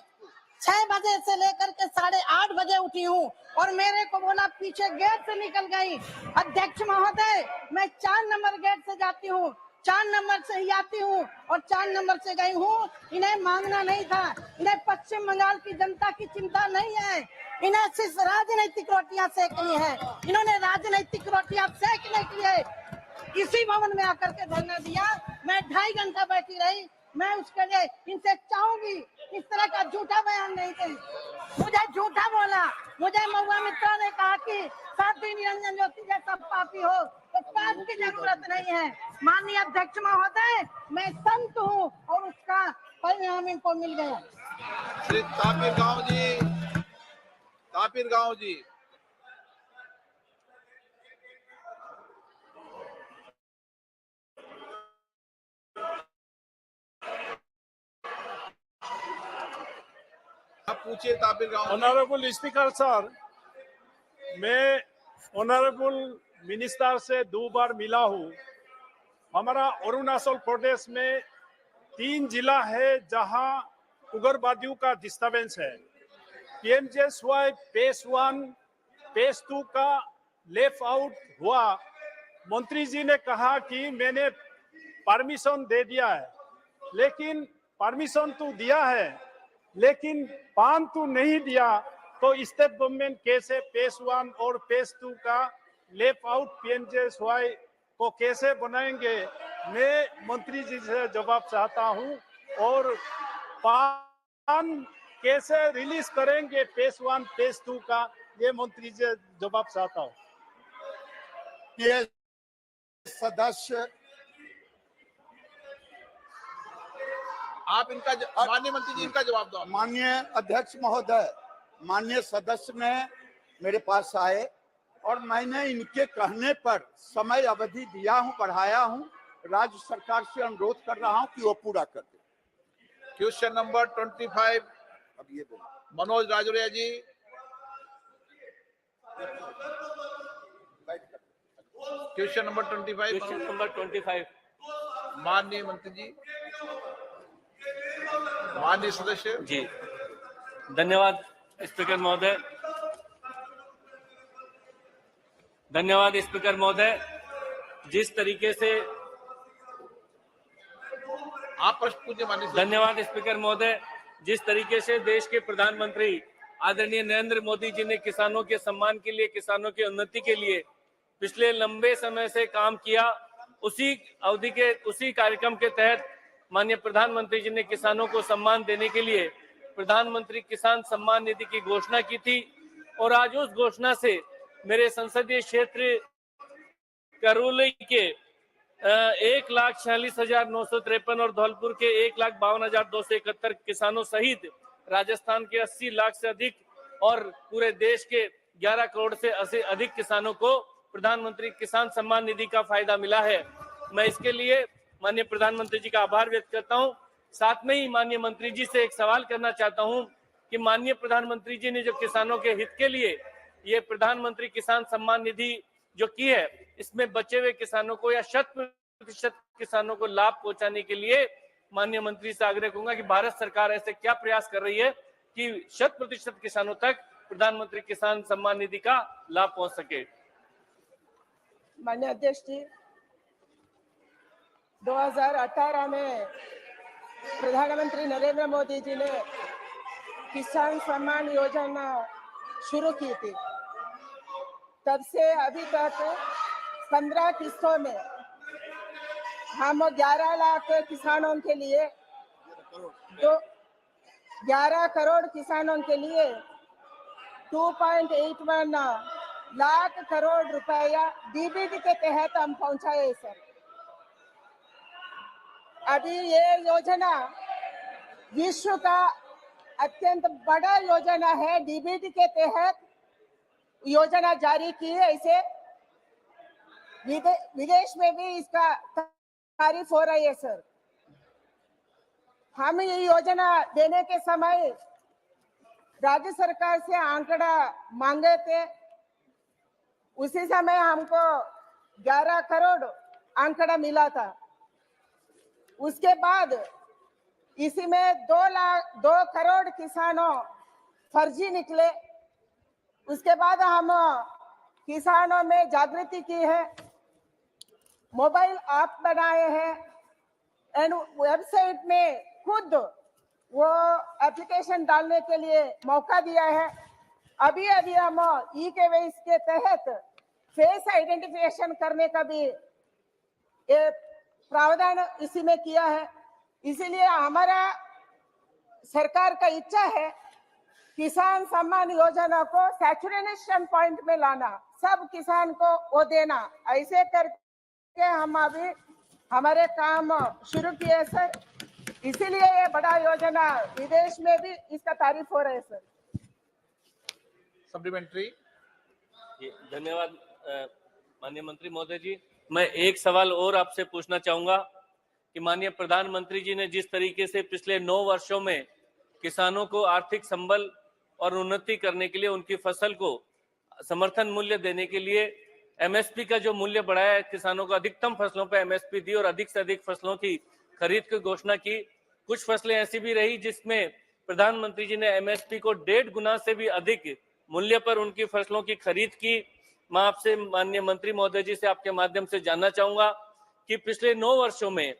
6 बजे से लेकर के 8:30 बजे उठी हूँ और मेरे को बोला पीछे गेट से निकल गई। अध्यक्ष महोदय, मैं 4 नंबर गेट से जाती हूँ, 4 नंबर से ही आती हूँ और 4 नंबर से गई हूँ। इन्हें मांगना नहीं था, इन्हें पश्चिम बंगाल की जनता की चिंता नहीं है, इन्हें सिर्फ राजनीतिक रोटियां सेकनी है। इन्होंने राजनीतिक रोटियां सेकने के लिए इसी भवन में आकर के धरना दिया। मैं 2.5 घंटा बैठी रही। मैं उसके लिए इनसे चाहूंगी इस तरह का झूठा बयान नहीं दें। मुझे झूठा बोला, मुझे महुआ मित्रा ने कहा कि साध्वी निरंजन ज्योति जैसा पापी हो तो पाप की जरूरत नहीं है। माननीय अध्यक्ष महोदय, मैं संत हूँ और उसका परिणाम इनको मिल गया। श्री तापिर गांव जी आप पूछिए। तापिर गांव। ऑनरेबल स्पीकर सर, मैं ऑनरेबल मिनिस्टर से 2 बार मिला हूँ। हमारा अरुणाचल प्रदेश में 3 जिला है जहाँ उग्रवादियों का डिस्टर्बेंस है। PMJSY फेज 1 फेज 2 का लेफ्ट आउट हुआ। मंत्री जी ने कहा कि मैंने परमिशन दे दिया है, लेकिन परमिशन तो दिया है लेकिन पान तो नहीं दिया। तो स्टेट गवर्नमेंट कैसे फेज 1 और फेज 2 का लेफ्ट आउट PMJSY को कैसे बनाएंगे? मैं मंत्री जी से जवाब चाहता हूं। और पान कैसे रिलीज करेंगे फेज 1 फेज 2 का, ये मंत्री जी जवाब चाहता हूं। ये सदस्य आप इनका माननीय मंत्री जी इनका जवाब दो। माननीय अध्यक्ष महोदय, माननीय सदस्य ने मेरे पास आए और मैंने इनके कहने पर समय अवधि दिया हूं, बढ़ाया हूं। राज्य सरकार से अनुरोध कर रहा हूं कि वो पूरा कर दे। क्वेश्चन नंबर 25 अब ये मनोज राजौरिया जी। क्वेश्चन नंबर 25 माननीय मंत्री जी, माननीय सदस्य जी। धन्यवाद स्पीकर महोदय। धन्यवाद स्पीकर महोदय। जिस तरीके से आप प्रश्न पूछिए माननीय। धन्यवाद स्पीकर महोदय। जिस तरीके से देश के प्रधानमंत्री आदरणीय नरेंद्र मोदी जी ने किसानों के सम्मान के लिए, किसानों की उन्नति के लिए पिछले लंबे समय से काम किया। उसी अवधि के, उसी कार्यक्रम के तहत माननीय प्रधानमंत्री जी ने किसानों को सम्मान देने के लिए प्रधानमंत्री किसान सम्मान निधि की घोषणा की थी। और आज उस घोषणा से मेरे संसदीय क्षेत्र करौली के 1,46,953 और धौलपुर के 1,52,271 किसानों सहित राजस्थान के 80 लाख से अधिक और पूरे देश के 11 करोड़ से अधिक किसानों को प्रधानमंत्री किसान सम्मान निधि का फायदा मिला है। मैं इसके लिए माननीय प्रधानमंत्री जी का आभार व्यक्त करता हूं। साथ में ही माननीय मंत्री जी से एक सवाल करना चाहता हूं कि माननीय प्रधानमंत्री जी ने जो किसानों के हित के लिए ये प्रधानमंत्री किसान सम्मान निधि जो की है, इसमें बचे हुए किसानों को या 100% किसानों को लाभ पहुंचाने के लिए माननीय मंत्री से आग्रह करूंगा कि भारत सरकार ऐसे क्या प्रयास कर रही है कि 100% किसानों तक प्रधानमंत्री किसान सम्मान निधि का लाभ पहुंच सके। माननीय अध्यक्ष जी, 2018 में प्रधानमंत्री नरेंद्र मोदी जी ने किसान सम्मान योजना शुरू की थी। तब से अभी तक 15 किस्तों में हम 11 लाख किसानों के लिए 11 करोड़ किसानों के लिए 2.81 लाख करोड़ रुपया डीबीटी के तहत हम पहुंचाए सर। अभी ये योजना विश्व का अत्यंत बड़ा योजना है। डीबीटी के तहत योजना जारी की है। इसे विदेश में भी इसका तारीफ हो रही है सर। हम ये योजना देने के समय राज्य सरकार से आंकड़ा मांगे थे। उसी समय हमको 11 करोड़ आंकड़ा मिला था। उसके बाद इसी में 2 करोड़ किसानों फर्जी निकले। उसके बाद हम किसानों में जागृति की है, मोबाइल ऐप बनाए हैं एंड वेबसाइट में खुद वो एप्लीकेशन डालने के लिए मौका दिया है। अभी हम ई-केवाईसी के तहत फेस आइडेंटिफिकेशन करने का भी प्रावधान इसी में किया है। इसीलिए हमारा सरकार का इच्छा है किसान सम्मान योजना को सैचुरेशन पॉइंट में लाना, सब किसान को वो देना। ऐसे करके हम अभी हमारे काम शुरू किए सर। इसीलिए ये बड़ा योजना विदेश में भी इसका तारीफ हो रहा है सर। सप्लीमेंट्री। धन्यवाद माननीय मंत्री महोदय जी। मैं एक सवाल और आपसे पूछना चाहूंगा कि माननीय प्रधानमंत्री जी ने जिस तरीके से पिछले 9 वर्षों में किसानों को आर्थिक संबल और उन्नति करने के लिए उनकी फसल को समर्थन मूल्य देने के लिए एमएसपी का जो मूल्य बढ़ाया है, किसानों को अधिकतम फसलों पर एमएसपी दी और अधिक से अधिक फसलों की खरीद की घोषणा की। कुछ फसलें ऐसी भी रही जिसमें प्रधानमंत्री जी ने एमएसपी को 1.5 गुना से भी अधिक मूल्य पर उनकी फसलों की खरीद की। मैं आपसे माननीय मंत्री महोदय जी से आपके माध्यम से जानना चाहूंगा कि पिछले 9 वर्षों में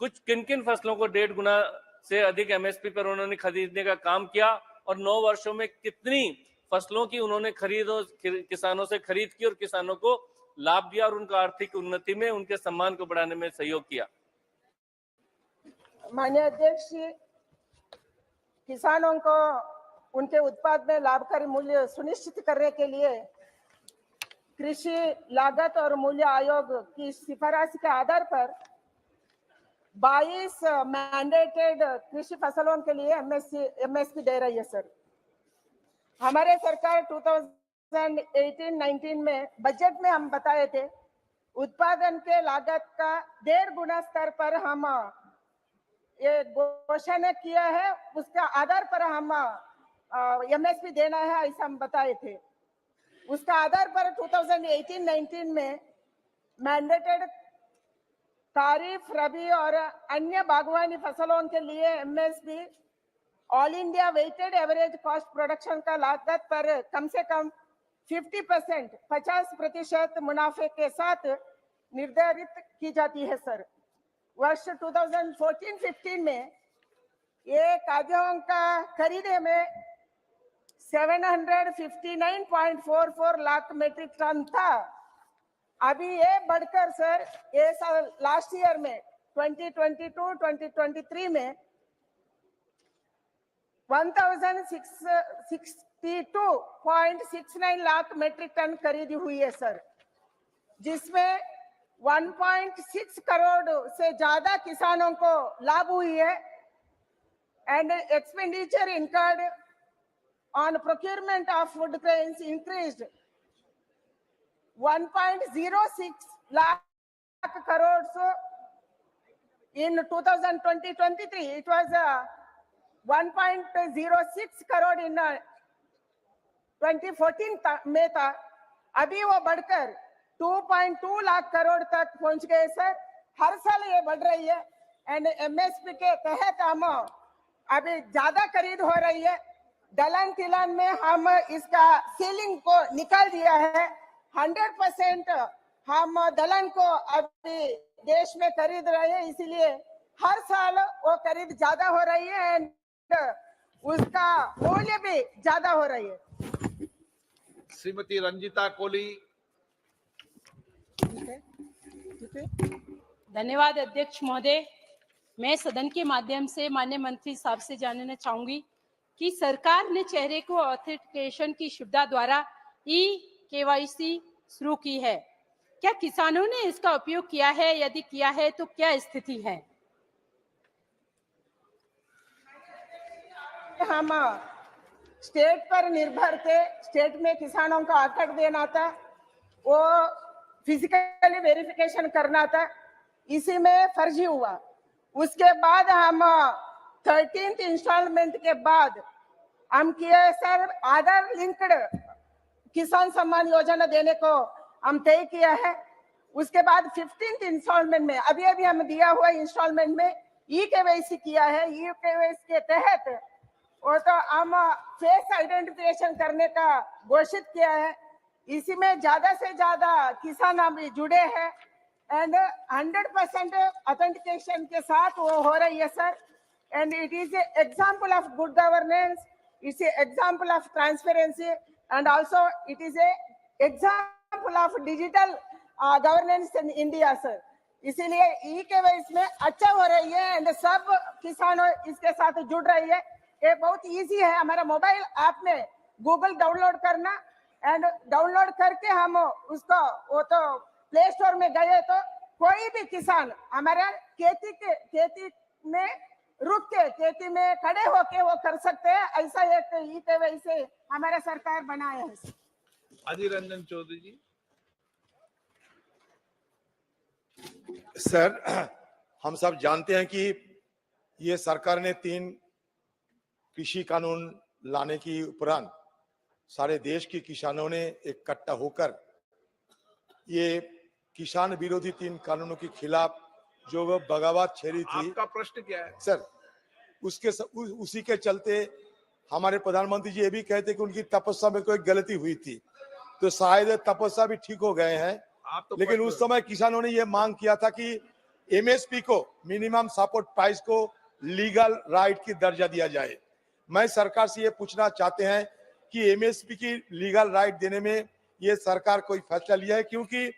कुछ किन किन फसलों को 1.5 गुना से अधिक एमएसपी पर उन्होंने खरीदने का काम किया और 9 वर्षों में कितनी फसलों की उन्होंने किसानों से खरीद की और किसानों को लाभ दिया और उनका आर्थिक उन्नति में, उनके सम्मान को बढ़ाने में सहयोग किया। माननीय अध्यक्ष जी, किसानों को उनके उत्पाद में लाभकारी मूल्य सुनिश्चित करने के लिए कृषि लागत और मूल्य आयोग की सिफारिश के आधार पर 22 मैंडेटेड कृषि फसलों के लिए एमएसपी दे रही है सर। हमारे सरकार 2018-19 में बजट में हम बताए थे उत्पादन के लागत का 1.5 गुना स्तर पर हम ये घोषणा किया है। उसका आधार पर हम एमएसपी देना है ऐसा हम बताए थे। उसका आधार पर 2018-19 में मैंडेटेड खारिफ, रबी और अन्य बागवानी फसलों के लिए MSP all India weighted average cost production का लागत पर कम से कम 50% मुनाफे के साथ निर्धारित की जाती है सर। वर्ष 2014-15 में ये खाद्यान्नों का खरीदे में 759.44 लाख मेट्रिक टन था। अभी ये बढ़कर सर ये साल लास्ट ईयर में 2022-2023 में 1062.69 लाख मेट्रिक टन खरीदी हुई है सर, जिसमें 1.6 करोड़ से ज्यादा किसानों को लाभ हुई है। And expenditure incurred on procurement of food grains increased 1.06 lakh crores in 2020-23. It was 1.06 crore in 2014 में था। अभी वो बढ़कर 2.2 लाख करोड़ तक पहुंच गए सर। हर साल ये बढ़ रही है एंड एमएसपी के तहत हम अभी ज्यादा खरीद हो रही है। दलहन तिलहन में हम इसका सीलिंग को निकाल दिया है। 100% हम दलहन को अभी देश में खरीद रहे हैं, इसीलिए हर साल वो खरीद ज्यादा हो रही है एंड उसका मूल्य भी ज्यादा हो रही है। श्रीमती रंजिता कोली। धन्यवाद अध्यक्ष महोदय। मैं सदन के माध्यम से माननीय मंत्री साहब से जानना चाहूंगी कि सरकार ने चेहरे को ऑथेंटिकेशन की सुविधा द्वारा KYC शुरू की है। क्या किसानों ने इसका उपयोग किया है? यदि किया है तो क्या स्थिति है? हम स्टेट पर निर्भर थे, स्टेट में किसानों का आकड़ देना था, वो फिजिकली वेरिफिकेशन करना था, इसी में फर्जी हुआ। उसके बाद हम 13th इंस्टॉलमेंट के बाद हम किए सर आधार लिंक्ड किसान सम्मान योजना देने को हम तय किया है। उसके बाद 15th इंस्टॉलमेंट में अभी हम दिया हुआ इंस्टॉलमेंट में KYC किया है। KYC के तहत वो तो हम फेस आइडेंटिफिकेशन करने का घोषित किया है। इसी में ज्यादा से ज्यादा किसान अभी जुड़े हैं एंड 100% ऑथेंटिकेशन के साथ वो हो रही है sir. And it is an example of good governance, it's an example of transparency, and also it is an example of digital governance in India, sir. इसीलिए KYC में अच्छा हो रही है एंड सब किसानों इसके साथ जुड़ रही है। ये बहुत इजी है, हमारा मोबाइल ऐप में गूगल डाउनलोड करना एंड डाउनलोड करके हम उसको वो तो प्ले स्टोर में गए तो कोई भी किसान हमारा खेती में रुक के खेती में खड़े होके वो कर सकते हैं। ऐसा एक KYC हमारा सरकार बनाया है। अधीर रंजन चौधरी जी। सर, हम सब जानते हैं कि ये सरकार ने 3 कृषि कानून लाने की उपरांत सारे देश के किसानों ने इकट्ठा होकर ये किसान विरोधी 3 कानूनों के खिलाफ जो वो बगावत छेड़ी थी। आपका प्रश्न क्या है सर? उसी के चलते हमारे प्रधानमंत्री जी ये भी कहते कि उनकी तपस्या में कोई गलती हुई थी, तो शायद तपस्या भी ठीक हो गए हैं। तो लेकिन उस समय किसानों ने ये मांग किया था कि MSP को, मिनिमम सपोर्ट प्राइस को, लीगल राइट की दर्जा दिया जाए। मैं सरकार से ये पूछना चाहते हैं कि MSP की लीगल राइट देने में ये सरकार कोई फैसला लिया है? क्योंकि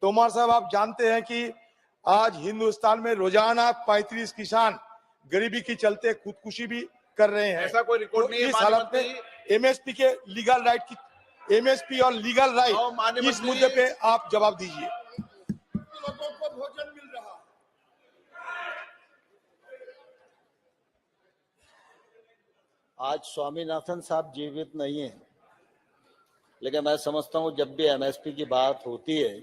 तोमर साहब आप जानते हैं कि आज हिंदुस्तान में रोजाना 35 किसान गरीबी के चलते खुदकुशी भी कर रहे हैं। ऐसा कोई रिकॉर्ड नहीं है। इस हालत में MSP के लीगल राइट की, MSP और लीगल राइट, इस मुद्दे पे आप जवाब दीजिए। लोगों को भोजन मिल रहा। आज स्वामीनाथन साहब जीवित नहीं है, लेकिन मैं समझता हूं जब भी MSP की बात होती है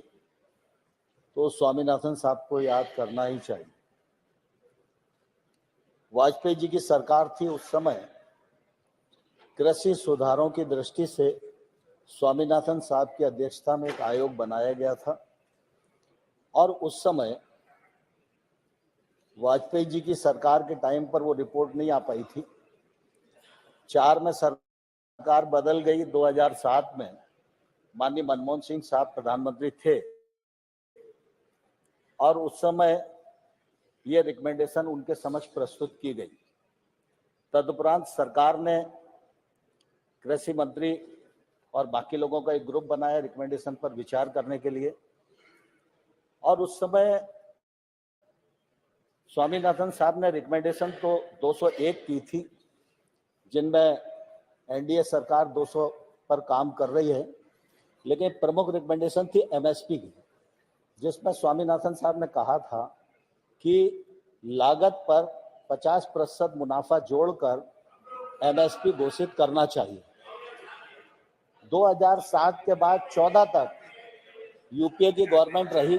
तो स्वामीनाथन साहब को याद करना ही चाहिए। वाजपेयी जी की सरकार थी, उस समय कृषि सुधारों की दृष्टि से स्वामीनाथन साहब की अध्यक्षता में एक आयोग बनाया गया था और उस समय वाजपेयी जी की सरकार के टाइम पर वो रिपोर्ट नहीं आ पाई थी। 4 में सरकार बदल गई। 2007 में माननीय मनमोहन सिंह साहब प्रधानमंत्री थे और उस समय ये रिकमेंडेशन उनके समक्ष प्रस्तुत की गई। तदुपरांत सरकार ने कृषि मंत्री और बाकी लोगों का एक ग्रुप बनाया रिकमेंडेशन पर विचार करने के लिए, और उस समय स्वामीनाथन साहब ने रिकमेंडेशन तो 201 की थी, जिनमें एनडीए सरकार 200 पर काम कर रही है, लेकिन प्रमुख रिकमेंडेशन थी एमएसपी की, जिसमें स्वामीनाथन साहब ने कहा था कि लागत पर 50% मुनाफा जोड़कर एमएसपी घोषित करना चाहिए। 2007 के बाद 14 तक यूपीए की गवर्नमेंट रही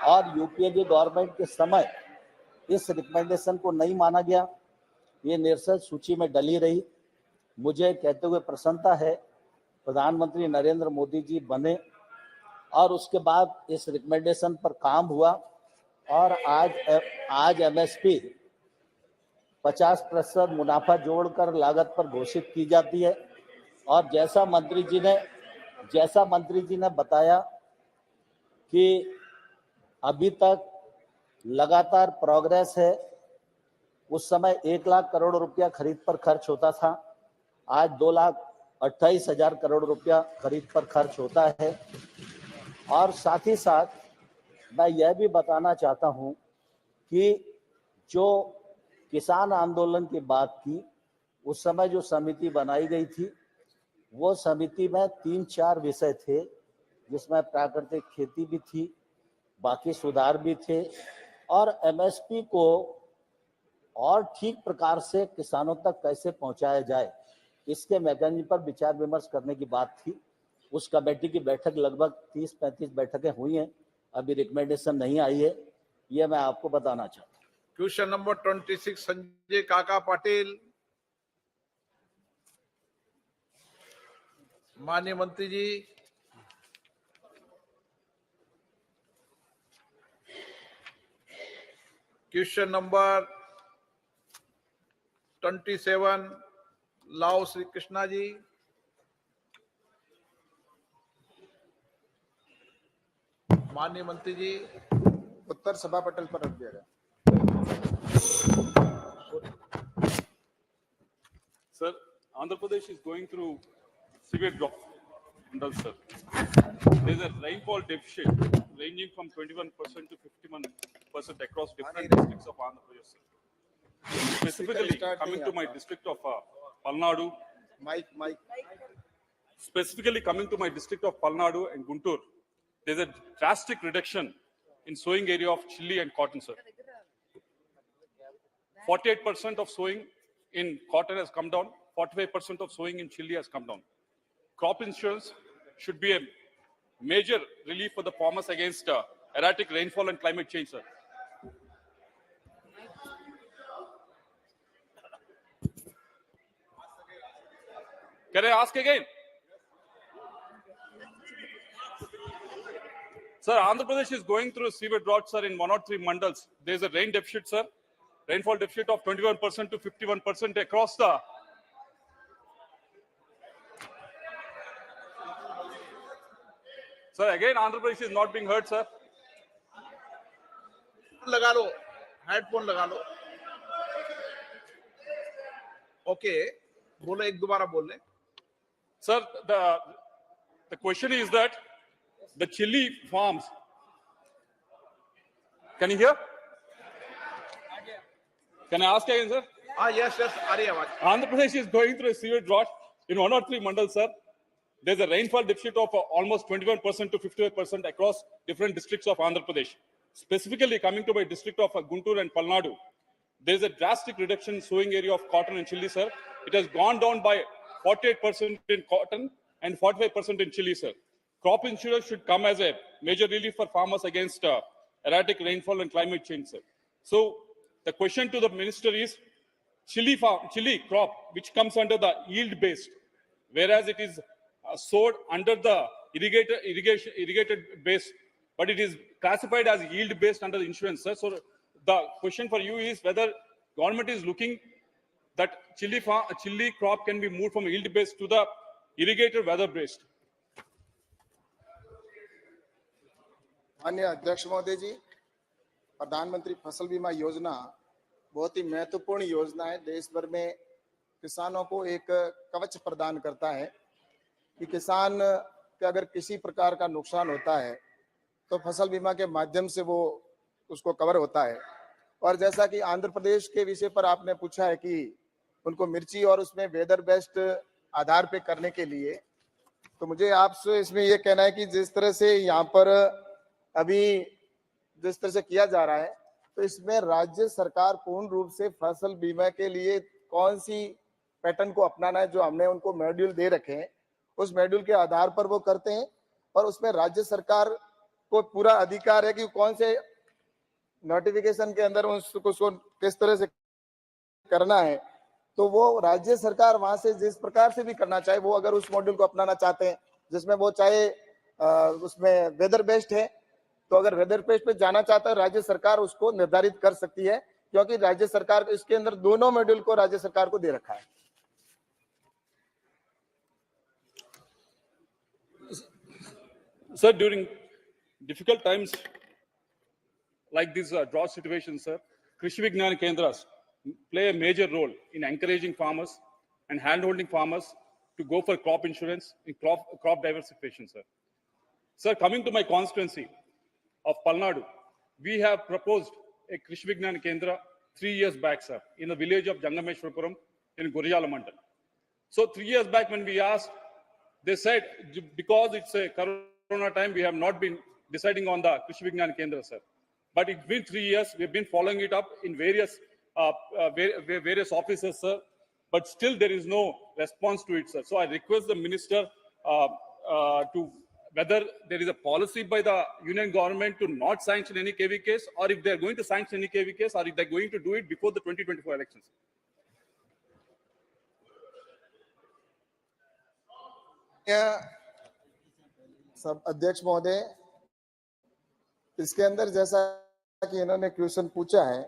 और यूपीए की गवर्नमेंट के समय इस रिकमेंडेशन को नहीं माना गया, ये निरसन सूची में डली रही। मुझे कहते हुए प्रसन्नता है प्रधानमंत्री नरेंद्र मोदी जी बने और उसके बाद इस रिकमेंडेशन पर काम हुआ और आज एमएसपी 50% मुनाफा जोड़कर लागत पर घोषित की जाती है। और जैसा मंत्री जी ने बताया कि अभी तक लगातार प्रोग्रेस है। उस समय 1 लाख करोड़ रुपया खरीद पर खर्च होता था, आज 2,28,000 करोड़ रुपया खरीद पर खर्च होता है। और साथ ही साथ मैं यह भी बताना चाहता हूं कि जो किसान आंदोलन की बात की, उस समय जो समिति बनाई गई थी, वो समिति में 3-4 विषय थे, जिसमें प्राकृतिक खेती भी थी, बाकी सुधार भी थे और एमएसपी को और ठीक प्रकार से किसानों तक कैसे पहुंचाया जाए, इसके मैकेनिज्म पर विचार विमर्श करने की बात थी। उस कमेटी की बैठक लगभग 30-35 बैठकें हुई हैं, अभी रिकमेंडेशन नहीं आई है, ये मैं आपको बताना चाहता हूँ। क्वेश्चन नंबर 26 संजय काका पाटिल। माननीय मंत्री जी। क्वेश्चन नंबर 27 लाओ श्री कृष्णा जी। माननीय मंत्री जी। उत्तर सभा पटल पर रख दिया गया। Sir, Andhra Pradesh is going through severe drought, sir. There is a rainfall deficit ranging from 21% to 51% across different districts of Andhra Pradesh, sir. Specifically, coming to my district of Palnadu, specifically coming to my district of Palnadu and Guntur, there is a drastic reduction in sowing area of chili and cotton, sir. 48% of sowing in cotton has come down, 45% of sowing in chili has come down. Crop insurance should be a major relief for the farmers against erratic rainfall and climate change, sir. Can I ask again? Sir, Andhra Pradesh is going through a severe drought, sir, in 103 mandals. There is a rain deficit, sir. Rainfall deficit of 21% to 51% across the... Sir, again, Andhra Pradesh is not being heard, sir. लगा लो, headphone लगा लो। Okay, बोलो, एक दोबारा बोल ले। Sir, the question is that the chili farms. Can you hear? Can I ask again, sir? Yes, आ रही है आवाज। Andhra Pradesh is going through a severe drought in 103 mandals, sir. There's a rainfall deficit of almost 21% to 55% across different districts of Andhra Pradesh. Specifically, coming to my district of Guntur and Palnadu, there's a drastic reduction in sowing area of cotton and chili, sir. It has gone down by 48% in cotton and 45% in chili, sir. Crop insurance should come as a major relief for farmers against erratic rainfall and climate change, sir. So the question to the minister is, chili crop, which comes under the yield-based, whereas it is sowed under the irrigated base, but it is classified as yield-based under the insurance, sir. So the question for you is whether government is looking that chili crop can be moved from yield-based to the irrigated weather-based. माननीय अध्यक्ष महोदय जी, प्रधानमंत्री फसल बीमा योजना बहुत ही महत्वपूर्ण योजना है। देश भर में किसानों को एक कवच प्रदान करता है कि किसान के अगर किसी प्रकार का नुकसान होता है तो फसल बीमा के माध्यम से वो उसको कवर होता है। और जैसा कि आंध्र प्रदेश के विषय पर आपने पूछा है कि उनको मिर्ची और उसमें वेदर बेस्ड आधार पे करने के लिए, तो मुझे आपसे इसमें ये कहना है कि जिस तरह से यहाँ पर अभी जिस तरह से किया जा रहा है, तो इसमें राज्य सरकार पूर्ण रूप से फसल बीमा के लिए कौन सी पैटर्न को अपनाना है, जो हमने उनको मॉड्यूल दे रखे हैं, उस मॉड्यूल के आधार पर वो करते हैं। और उसमें राज्य सरकार को पूरा अधिकार है कि कौन से नोटिफिकेशन के अंदर उसको किस तरह से करना है, तो वो राज्य सरकार वहां से जिस प्रकार से भी करना चाहे, वो अगर उस मॉड्यूल को अपनाना चाहते हैं जिसमें वो चाहे उसमें वेदर बेस्ड है, तो अगर वेदर बेस्ड पे जाना चाहता है राज्य सरकार उसको निर्धारित कर सकती है, क्योंकि राज्य सरकार इसके अंदर दोनों मॉड्यूल को राज्य सरकार को दे रखा है। Sir, during difficult times like this drought situation, sir, Krishi Vignan Kendras play a major role in encouraging farmers and hand-holding farmers to go for crop insurance and crop diversification, sir. Sir, coming to my constituency of Palnadu, we have proposed a Krishi Vignan Kendra 3 years back, sir, in the village of Jangameshwarapuram in Gurjala Mandal. So 3 years back when we asked, they said, because it's a Corona time, we have not been deciding on the Krishi Vignan Kendra, sir. But it's been 3 years, we've been following it up in various offices, sir. But still there is no response to it, sir. So I request the minister to whether there is a policy by the union government to not sanction any KV case, or if they're going to sanction any KV case, or if they're going to do it before the 2024 elections. सब अध्यक्ष महोदय, इसके अंदर जैसा कि इन्होंने question पूछा है,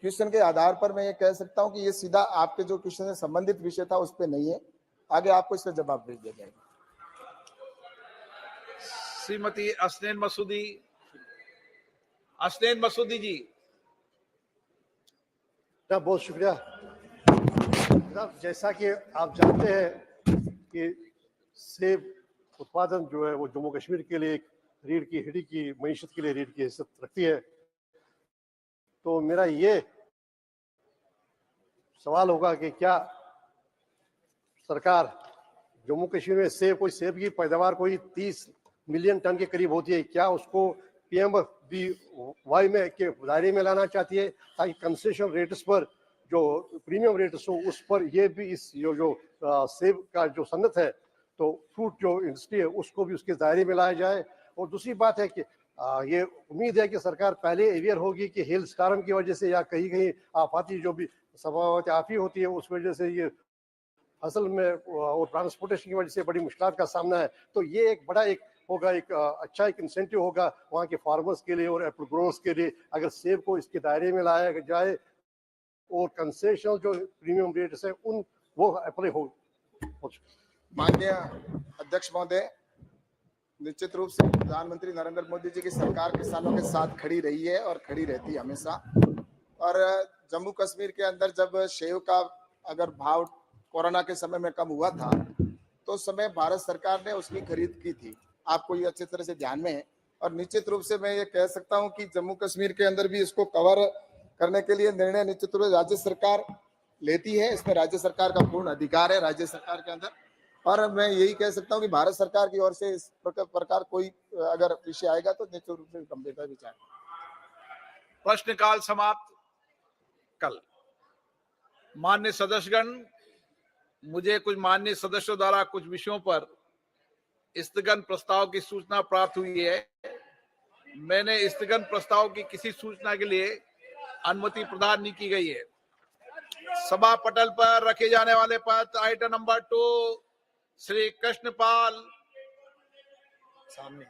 क्वेश्चन के आधार पर मैं ये कह सकता हूं कि ये सीधा आपके जो क्वेश्चन से संबंधित विषय था उस पे नहीं है, आगे आपको इसका जवाब भेज दिया जाएगा। श्रीमती असनैन मसूदी, असनैन मसूदी जी। बहुत शुक्रिया। जैसा कि आप जानते हैं कि सेब उत्पादन जो है वो जम्मू कश्मीर के लिए एक रीढ़ की हड्डी की मईशत के लिए रीढ़ की हैसियत रखती है। तो मेरा ये सवाल होगा कि क्या सरकार जम्मू कश्मीर में सेब की पैदावार कोई 30 मिलियन टन के करीब होती है, क्या उसको PMBY में के दायरे में लाना चाहती है, ताकि कंसेशन रेट्स पर जो प्रीमियम रेट्स हो उस पर ये भी इस जो सेब का जो सनत है, तो फ्रूट जो इंडस्ट्री है उसको भी उसके दायरे में लाया जाए। और दूसरी बात है कि ये उम्मीद है कि सरकार पहले अवेयर होगी कि हेल स्कार्म की वजह से या कहीं कहीं आफाती जो भी आफी होती है उस वजह से ये फसल में और ट्रांसपोर्टेशन की वजह से बड़ी मुश्किलात का सामना है। तो ये एक बड़ा एक होगा, एक अच्छा एक इंसेंटिव होगा वहाँ के फार्मर्स के लिए और एप्पल ग्रोवर्स के लिए, अगर सेब को इसके दायरे में लाया जाए और कंसेशन जो प्रीमियम रेट्स है उन वो अप्लाई हो। माननीय अध्यक्ष महोदय, निश्चित रूप से प्रधानमंत्री नरेंद्र मोदी जी की सरकार किसानों के साथ खड़ी रही है और खड़ी रहती है हमेशा। और जम्मू कश्मीर के अंदर जब सेब का अगर भाव कोरोना के समय में कम हुआ था, तो उस समय भारत सरकार ने उसकी खरीद की थी, आपको ये अच्छी तरह से ध्यान में है। और निश्चित रूप से मैं ये कह सकता हूँ कि जम्मू कश्मीर के अंदर भी इसको कवर करने के लिए निर्णय निश्चित रूप से राज्य सरकार लेती है। इसमें राज्य सरकार का पूर्ण अधिकार है राज्य सरकार के अंदर। और मैं यही कह सकता हूं कि भारत सरकार की ओर से इस प्रकार कोई अगर विषय आएगा तो निश्चित रूप से गंभीरता विचार। प्रश्नकाल समाप्त। कल माननीय सदस्यगण, मुझे कुछ माननीय सदस्यों द्वारा कुछ विषयों पर स्थगन प्रस्ताव की सूचना प्राप्त हुई है। मैंने स्थगन प्रस्ताव की किसी सूचना के लिए अनुमति प्रदान नहीं की गई है। सभा पटल पर रखे जाने वाले पत्र आइटम नंबर 2 श्री कृष्णपाल सामने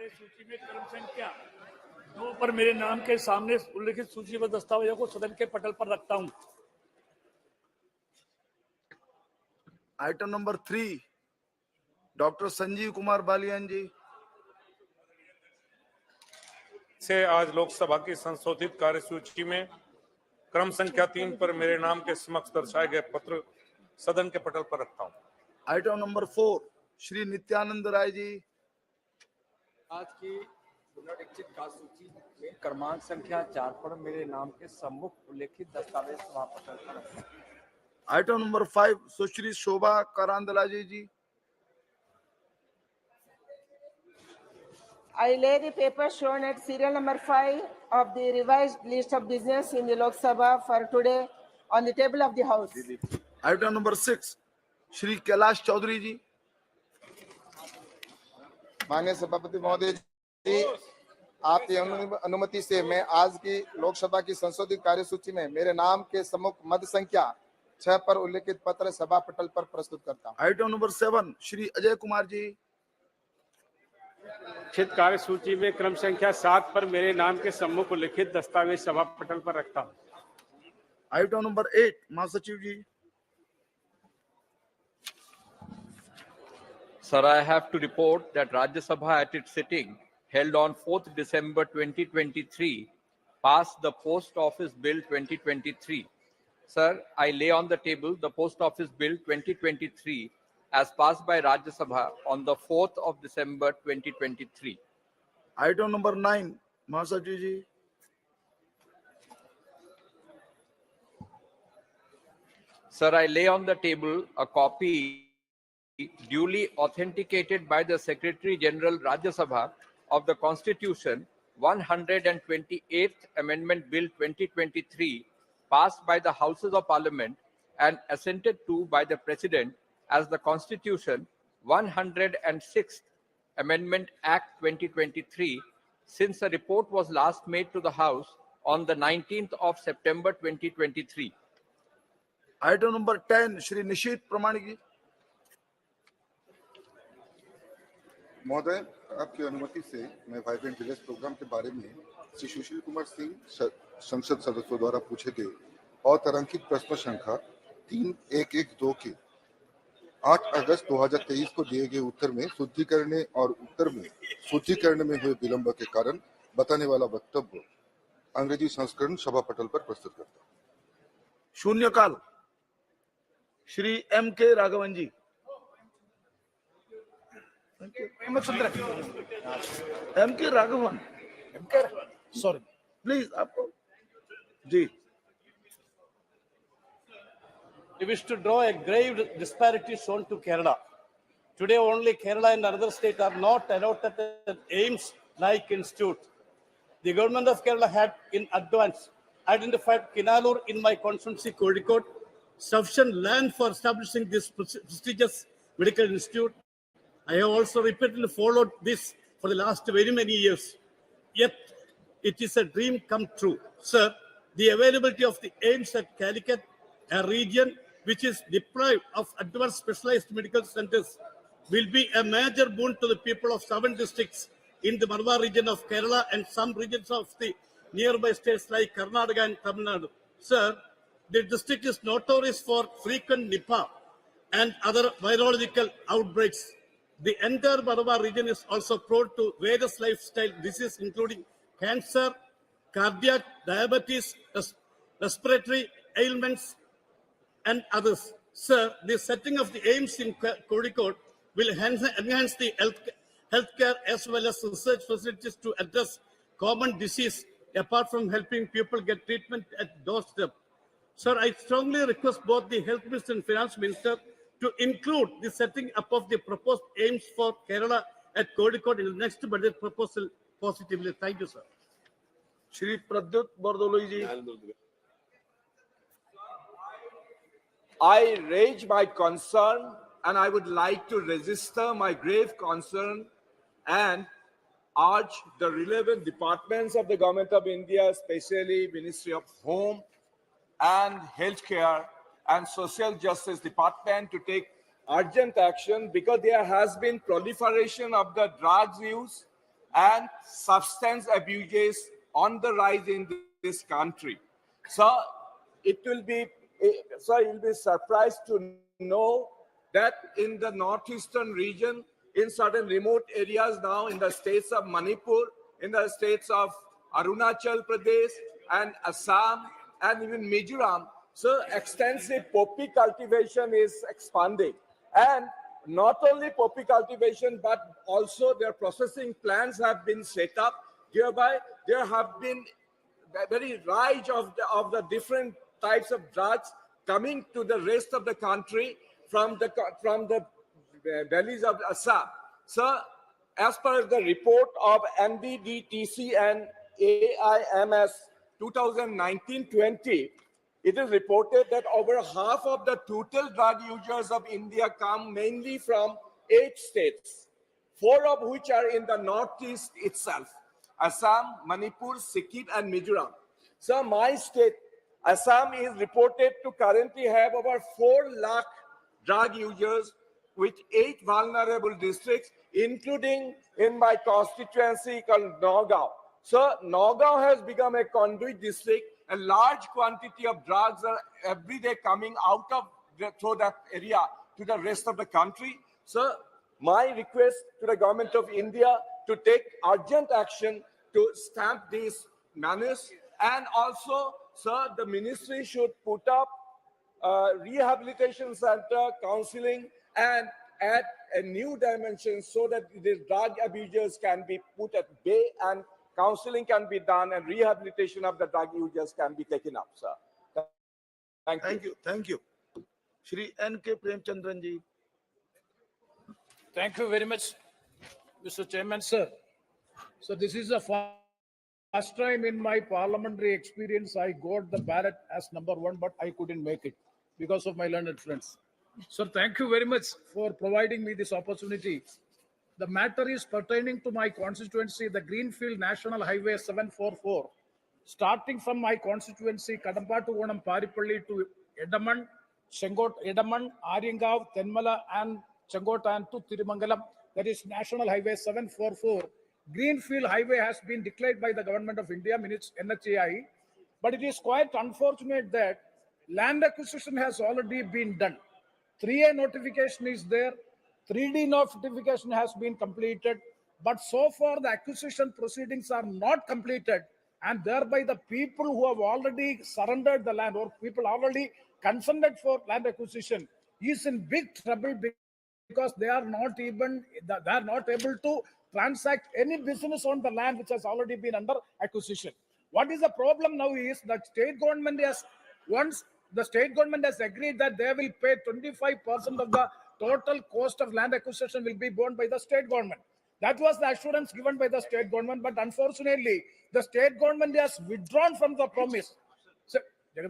सूची में क्रम संख्या 2 पर मेरे नाम के सामने उल्लिखित सूचीबद्ध दस्तावेजों को सदन के पटल पर रखता हूं। Item number 3 doctor Sanjeev Kumar Balyan ji से आज लोकसभा की संशोधित कार्यसूची में क्रम संख्या 3 पर मेरे नाम के समक्ष दर्शाए गए पत्र सदन के पटल पर रखता हूं। Item number 4 Shri Nityanand Rai ji. आज की पुनरीक्षित कार्यसूची में क्रमांक संख्या 4 पर मेरे नाम के सम्मुख उल्लेखित दस्तावेज सभापति पर रखता हूं। Item number 5 Sushri Shobha Karandlaje ji. I lay the paper shown at serial number 5 of the revised list of business in the Lok Sabha for today on the table of the House. Item number 6 Shri Kailash Choudhary ji. माननीय सभापति महोदय जी, आपकी अनुमति से मैं आज की लोकसभा की संशोधित कार्यसूची में मेरे नाम के सम्मुख मद संख्या 6 पर उल्लेखित पत्र सभा पटल पर प्रस्तुत करता हूं। Item number 7 Shri Ajay Kumar ji. लिखित कार्यसूची में क्रम संख्या 7 पर मेरे नाम के सम्मुख लिखित दस्तावेज सभा पटल पर रखता हूं। आइटम नंबर 8 महासचिव जी। Sir, I have to report that Rajya Sabha at its sitting held on 4th December 2023 passed the Post Office Bill 2023. Sir, I lay on the table the Post Office Bill 2023 as passed by Rajya Sabha on the 4th of December 2023. Item number 9 महासचिव जी। Sir, I lay on the table a copy duly authenticated by the Secretary General Rajya Sabha of the Constitution 128th Amendment Bill 2023 passed by the Houses of Parliament and assented to by the President as the Constitution 106th Amendment Act 2023 since a report was last made to the House on the 19th of September 2023. Item number 10 Shri Nishit प्रमाणिक जी। महोदय, आपकी अनुमति से मैं vibrant village programme के बारे में श्री सुशील कुमार सिंह संसद सदस्यों द्वारा पूछे गए अतारांकित प्रश्न संख्या 3112 के 8 अगस्त 2023 को दिए गए उत्तर में शुद्धिकरण में हुए विलंब के कारण बताने वाला वक्तव्य अंग्रेजी संस्करण सभा पटल पर प्रस्तुत करता हूं। शून्यकाल श्री एम के राघवन जी। एम के राघवन सॉरी प्लीज आपको जी। We wish to draw a grave disparity shown to Kerala. Today only Kerala and another state are not allotted an AIIMS-like institute. The government of Kerala had in advance identified Kinalur in my constituency Kozhikode sufficient land for establishing this prestigious medical institute. I have also repeatedly followed this for the last very many years. Yet, it is a dream come true. Sir, the availability of the AIIMS at Calicut, a region which is deprived of advanced specialized medical centers, will be a major boon to the people of 7 districts in the Malabar region of Kerala and some regions of the nearby states like Karnataka and Tamil Nadu. Sir, the district is notorious for frequent Nipah and other virological outbreaks. The entire Malabar region is also prone to various lifestyle diseases, including cancer, cardiac, diabetes, respiratory ailments, and others. Sir, the setting of the AIIMS in Kozhikode will enhance the healthcare as well as research facilities to address common disease, apart from helping people get treatment at doorstep. Sir, I strongly request both the Health Minister and Finance Minister to include the setting up of the proposed AIIMS for Kerala at Kozhikode in the next budget proposal positively. Thank you, sir. Shri Pradyut Bordoloi ji. I raise my concern and I would like to register my grave concern and urge the relevant departments of the Government of India, especially Ministry of Home and Healthcare and Social Justice Department, to take urgent action because there has been proliferation of the drugs use and substance abuses on the rise in this country. So you'll be surprised to know that in the northeastern region, in certain remote areas now, in the states of Manipur, in the states of Arunachal Pradesh and Assam, and even Mizoram, so extensive poppy cultivation is expanding. And not only poppy cultivation, but also their processing plants have been set up. Hereby, there have been very rise of the different types of drugs coming to the rest of the country from the valleys of Assam. So, as per the report of NBDTC and AIMS 2019-20, it is reported that over half of the total drug users of India come mainly from 8 states, 4 of which are in the northeast itself: Assam, Manipur, Sikkim, and Mizoram. So my state, Assam, is reported to currently have over 4 lakh drug users with 8 vulnerable districts, including in my constituency called Nagaon. So Nagaon has become a conduit district. A large quantity of drugs are every day coming out of through that area to the rest of the country. So my request to the government of India to take urgent action to stamp these menace, and also, sir, the ministry should put up rehabilitation center, counseling, and add a new dimension so that the drug abusers can be put at bay and counseling can be done and rehabilitation of the drug users can be taken up, sir. Thank you. Thank you. Shri N.K. Premchandran ji. Thank you very much, Mr. Chairman, sir. So this is the first time in my parliamentary experience I got the ballot as number 1, but I couldn't make it because of my learned friends. So thank you very much for providing me this opportunity. The matter is pertaining to my constituency, the Greenfield National Highway 744, starting from my constituency, Kadampa to Onam Paripalli to Edaman, Aringav, Tenmala, and Chengotan to Tirumangalam. That is National Highway 744. Greenfield Highway has been declared by the Government of India, means NHAI, but it is quite unfortunate that land acquisition has already been done. 3A notification is there, 3D notification has been completed, but so far the acquisition proceedings are not completed, and thereby the people who have already surrendered the land or people already consented for land acquisition is in big trouble because they are not able to transact any business on the land which has already been under acquisition. What is the problem now is that state government has, once the state government has agreed that they will pay 25% of the total cost of land acquisition will be borne by the state government. That was the assurance given by the state government, but unfortunately, the state government has withdrawn from the promise. So, the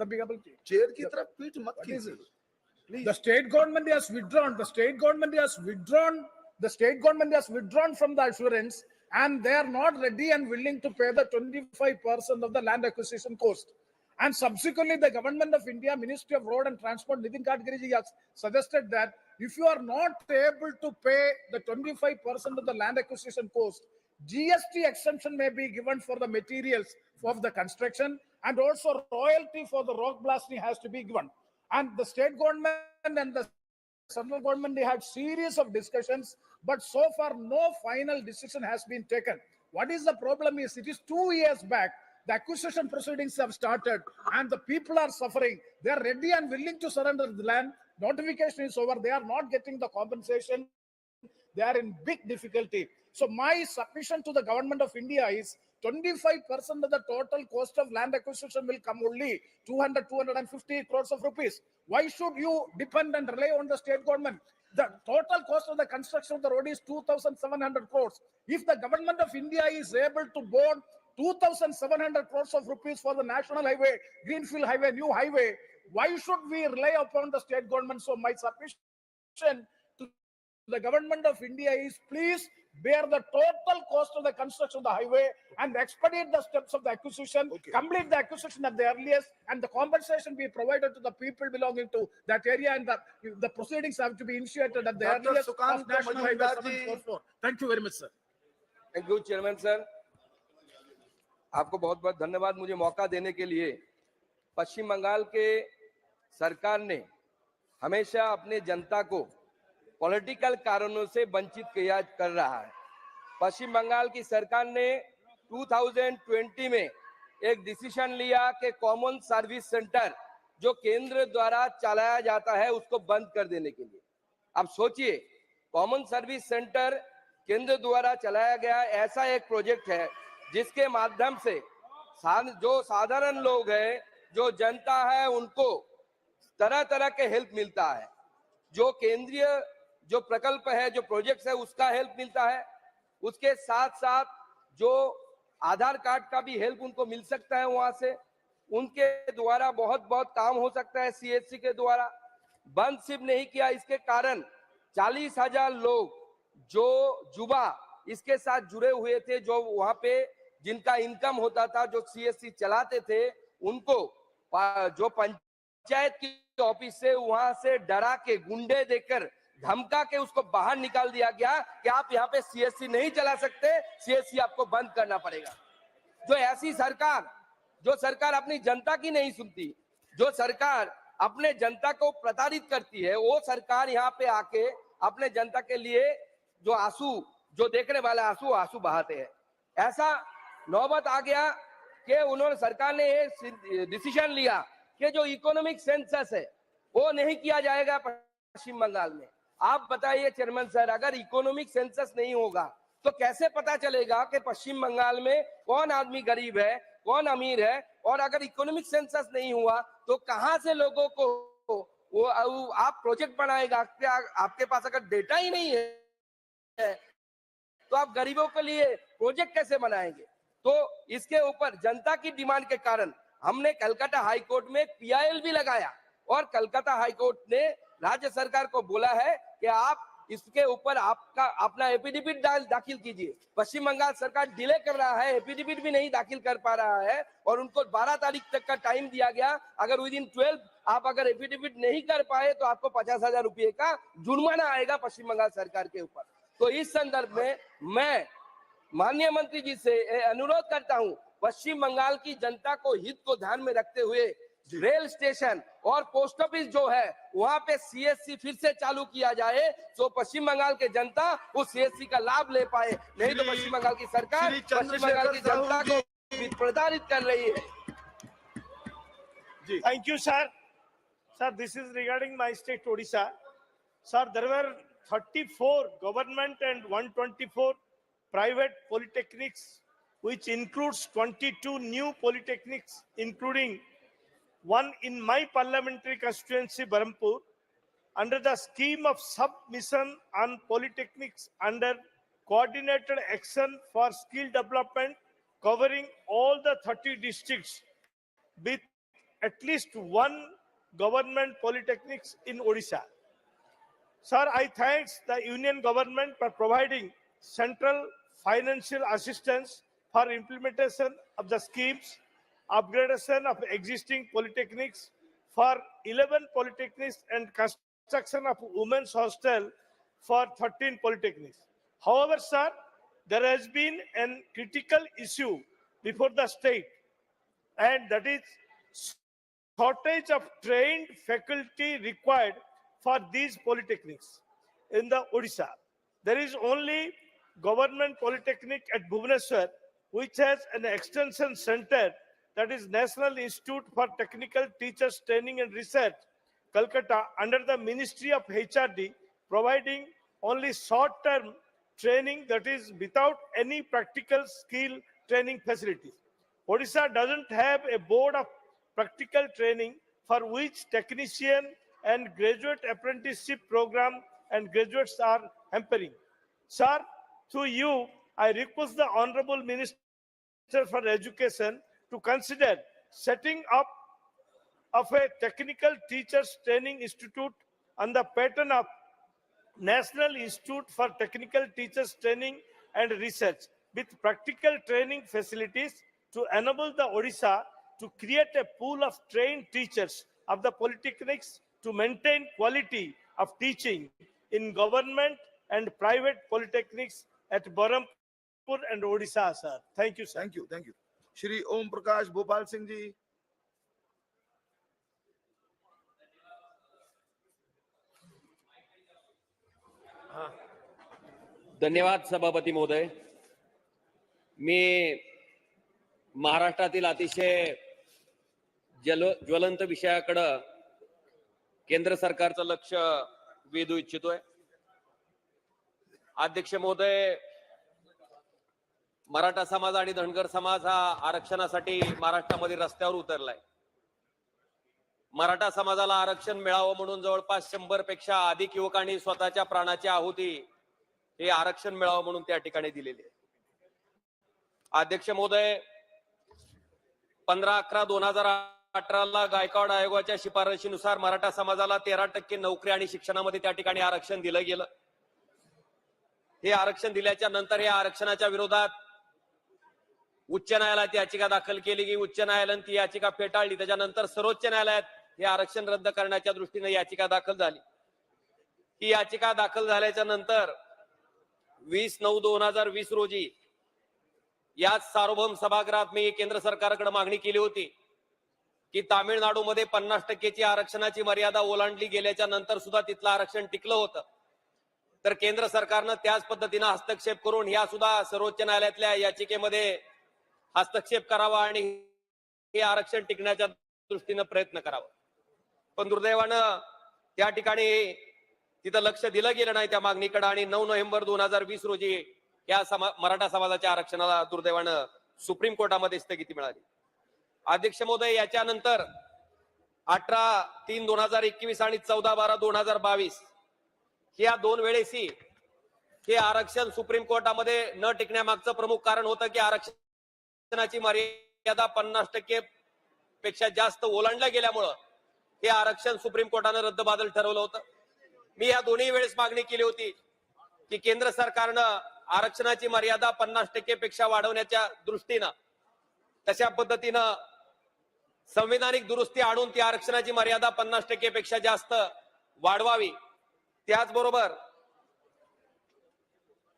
state government has withdrawn. The state government has withdrawn. The state government has withdrawn from the assurance, and they are not ready and willing to pay the 25% of the land acquisition cost. And subsequently, the Government of India, Ministry of Road and Transport, Nitin Gadkari has suggested that if you are not able to pay the 25% of the land acquisition cost, GST exemption may be given for the materials of the construction, and also royalty for the rock blasting has to be given. And the state government and the central government, they had series of discussions, but so far no final decision has been taken. What is the problem is, it is 2 years back, the acquisition proceedings have started and the people are suffering. They are ready and willing to surrender the land. Notification is over. They are not getting the compensation. They are in big difficulty. So my submission to the Government of India is 25% of the total cost of land acquisition will come only 250 crores of rupees. Why should you depend and rely on the state government? The total cost of the construction of the road is 2,700 crores. If the Government of India is able to bond 2,700 crores of rupees for the national highway, Greenfield Highway, new highway, why should we rely upon the state government? So my submission to the Government of India is, please bear the total cost of the construction of the highway and expedite the steps of the acquisition, complete the acquisition at the earliest, and the compensation be provided to the people belonging to that area, and the proceedings have to be initiated at the earliest of National Highway 744. Thank you very much, sir. Thank you, Chairman, sir. आपको बहुत बहुत धन्यवाद मुझे मौका देने के लिए। पश्चिम बंगाल के सरकार ने हमेशा अपने जनता को पॉलिटिकल कारणों से वंचित किया कर रहा है। पश्चिम बंगाल की सरकार ने 2020 में एक डिसीजन लिया कि कॉमन सर्विस सेंटर जो केंद्र द्वारा चलाया जाता है उसको बंद कर देने के लिए। अब सोचिए, कॉमन सर्विस सेंटर केंद्र द्वारा चलाया गया ऐसा एक प्रोजेक्ट है जिसके माध्यम से जो साधारण लोग हैं, जो जनता है, उनको तरह तरह के हेल्प मिलता है। जो केंद्रीय जो प्रकल्प है, जो प्रोजेक्ट्स है, उसका हेल्प मिलता है। उसके साथ साथ जो आधार कार्ड का भी हेल्प उनको मिल सकता है वहां से। उनके द्वारा बहुत बहुत काम हो सकता है सीएससी के द्वारा। बंद सिर्फ नहीं किया, इसके कारण 40,000 लोग जो युवा इसके साथ जुड़े हुए थे, जो वहां पे जिनका इनकम होता था, जो सीएससी चलाते थे, उनको जो पंचायत की ऑफिस से वहां से डरा के, गुंडे देकर, धमका के उसको बाहर निकाल दिया गया कि आप यहाँ पे सीएससी नहीं चला सकते, सीएससी आपको बंद करना पड़ेगा। जो ऐसी सरकार, जो सरकार अपनी जनता की नहीं सुनती, जो सरकार अपने जनता को प्रताड़ित करती है, वो सरकार यहाँ पे आके अपने जनता के लिए जो आंसू, जो देखने वाला आंसू बहाते हैं। ऐसा नौबत आ गया कि उन्होंने, सरकार ने ये डिसीजन लिया कि जो इकोनॉमिक सेंसस है वो नहीं किया जाएगा पश्चिम बंगाल में। आप बताइए चेयरमैन सर, अगर इकोनॉमिक सेंसस नहीं होगा तो कैसे पता चलेगा कि पश्चिम बंगाल में कौन आदमी गरीब है, कौन अमीर है? और अगर इकोनॉमिक सेंसस नहीं हुआ तो कहां से लोगों को वो आप प्रोजेक्ट बनाएगा? आपके पास अगर डेटा ही नहीं है तो आप गरीबों के लिए प्रोजेक्ट कैसे बनाएंगे? तो इसके ऊपर जनता की डिमांड के कारण हमने कलकत्ता हाई कोर्ट में पीआईएल भी लगाया और कलकत्ता हाई कोर्ट ने राज्य सरकार को बोला है कि आप इसके ऊपर आपका अपना एफिडेविट दाखिल कीजिए। पश्चिम बंगाल सरकार डिले कर रहा है, एफिडेविट भी नहीं दाखिल कर पा रहा है और उनको 12 तारीख तक का टाइम दिया गया। अगर विदिन 12 आप अगर एफिडेविट नहीं कर पाए तो आपको 50,000 रुपये का जुर्माना आएगा पश्चिम बंगाल सरकार के ऊपर। तो इस संदर्भ में मैं माननीय मंत्री जी से अनुरोध करता हूं, पश्चिम बंगाल की जनता को हित को ध्यान में रखते हुए रेल स्टेशन और पोस्ट ऑफिस जो है वहां पे सीएससी फिर से चालू किया जाए, तो पश्चिम बंगाल के जनता उस सीएससी का लाभ ले पाए। नहीं तो पश्चिम बंगाल की सरकार पश्चिम बंगाल की जनता को प्रताड़ित कर रही है। Thank you, sir. Sir, this is regarding my state, Odisha. Sir, there were 34 government and 124 private polytechnics, which includes 22 new polytechnics, including one in my parliamentary constituency, Berhampur, under the scheme of submission on polytechnics under coordinated action for skill development, covering all the 30 districts with at least one government polytechnics in Odisha. Sir, I thank the union government for providing central financial assistance for implementation of the schemes, upgradation of existing polytechnics for 11 polytechnics and construction of women's hostel for 13 polytechnics. However, sir, there has been a critical issue before the state, and that is shortage of trained faculty required for these polytechnics in the Odisha. There is only government polytechnic at Bhubaneswar, which has an extension center, that is National Institute for Technical Teachers Training and Research, Calcutta, under the Ministry of HRD, providing only short-term training, that is without any practical skill training facilities. Odisha doesn't have a board of practical training for which technician and graduate apprenticeship program and graduates are hampering. Sir, through you, I request the Honorable Minister for Education to consider setting up of a technical teachers training institute on the pattern of National Institute for Technical Teachers Training and Research with practical training facilities to enable the Odisha to create a pool of trained teachers of the polytechnics to maintain quality of teaching in government and private polytechnics at Berhampur and Odisha, sir. Thank you, sir. Thank you. Thank you. Shri Om Prakash Bhopal Singh ji. धन्यवाद सभापती महोदय. मी महाराष्ट्रातील अतिशय ज्वलंत विषयाकडे केंद्र सरकारचं लक्ष वेधू इच्छितोय. अध्यक्ष महोदय, मराठा समाज आणि धनगर समाज हा आरक्षणासाठी महाराष्ट्रामध्ये रस्त्यावर उतरलाय. मराठा समाजाला आरक्षण मिळावं म्हणून जवळपास 100 पेक्षा अधिक युवकांनी स्वतःच्या प्राणाची आहुती हे आरक्षण मिळावं म्हणून त्या ठिकाणी दिलेली आहे. अध्यक्ष महोदय, 15/11/2018 गायकवाड आयोगाच्या शिफारशीनुसार मराठा समाजाला 13% नोकरी आणि शिक्षणामध्ये त्या ठिकाणी आरक्षण दिलं गेलं. हे आरक्षण दिल्याच्या नंतर या आरक्षणाच्या विरोधात उच्च न्यायालयात याचिका दाखल केली की उच्च न्यायालयाने ती याचिका फेटाळली. त्याच्यानंतर सर्वोच्च न्यायालयात हे आरक्षण रद्द करण्याच्या दृष्टीने याचिका दाखल झाली. ही याचिका दाखल झाल्याच्या नंतर 20/9/2020 रोजी याच सार्वभौम सभागृहात मी केंद्र सरकारकडे मागणी केली होती की तामिळनाडूमध्ये 50%ची आरक्षणाची मर्यादा ओलांडली गेल्याच्या नंतर सुद्धा तिथलं आरक्षण टिकलं होतं. तर केंद्र सरकारनं त्याच पद्धतीनं हस्तक्षेप करून ह्या सुद्धा सर्वोच्च न्यायालयातल्या याचिकेमध्ये हस्तक्षेप करावा आणि हे आरक्षण टिकण्याच्या दृष्टीनं प्रयत्न करावा. पण दुर्दैवानं त्या ठिकाणी तिथं लक्ष दिलं गेलं नाही त्या मागणीकडे आणि 9 नोव्हेंबर 2020 रोजी या मराठा समाजाच्या आरक्षणाला दुर्दैवानं सुप्रीम कोर्टामध्ये स्थगिती मिळाली. अध्यक्ष महोदय, याच्यानंतर 18/3/2021 आणि 14/12/2022 या 2 वेळेसही हे आरक्षण सुप्रीम कोर्टामध्ये न टिकण्यामागचं प्रमुख कारण होतं की आरक्षणाची मर्यादा 50% पेक्षा जास्त ओलांडल्या गेल्यामुळं हे आरक्षण सुप्रीम कोर्टानं रद्दबातल ठरवलं होतं. मी या दोन्ही वेळेस मागणी केली होती की केंद्र सरकारनं आरक्षणाची मर्यादा 50% पेक्षा वाढवण्याच्या दृष्टीनं तशा पद्धतीनं संविधानिक दुरुस्ती आणून ती आरक्षणाची मर्यादा 50% पेक्षा जास्त वाढवावी. त्याचबरोबर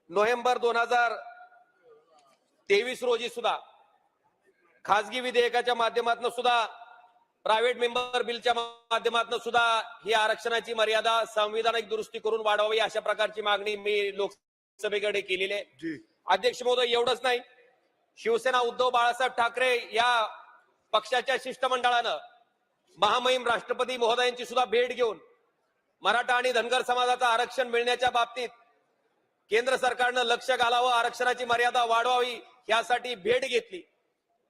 नोव्हेंबर 2023 रोजी सुद्धा खासगी विधेयकाच्या माध्यमातून सुद्धा प्रायव्हेट मेंबर बिलच्या माध्यमातून सुद्धा ही आरक्षणाची मर्यादा संविधानिक दुरुस्ती करून वाढवावी अशा प्रकारची मागणी मी लोकसभेकडे केलेली आहे. अध्यक्ष महोदय, एवढंच नाही, शिवसेना उद्धव बाळासाहेब ठाकरे या पक्षाच्या शिष्टमंडळानं महामहिम राष्ट्रपती महोदयांची सुद्धा भेट घेऊन मराठा आणि धनगर समाजाचं आरक्षण मिळण्याच्या बाबतीत केंद्र सरकारनं लक्ष घालावं, आरक्षणाची मर्यादा वाढवावी यासाठी भेट घेतली.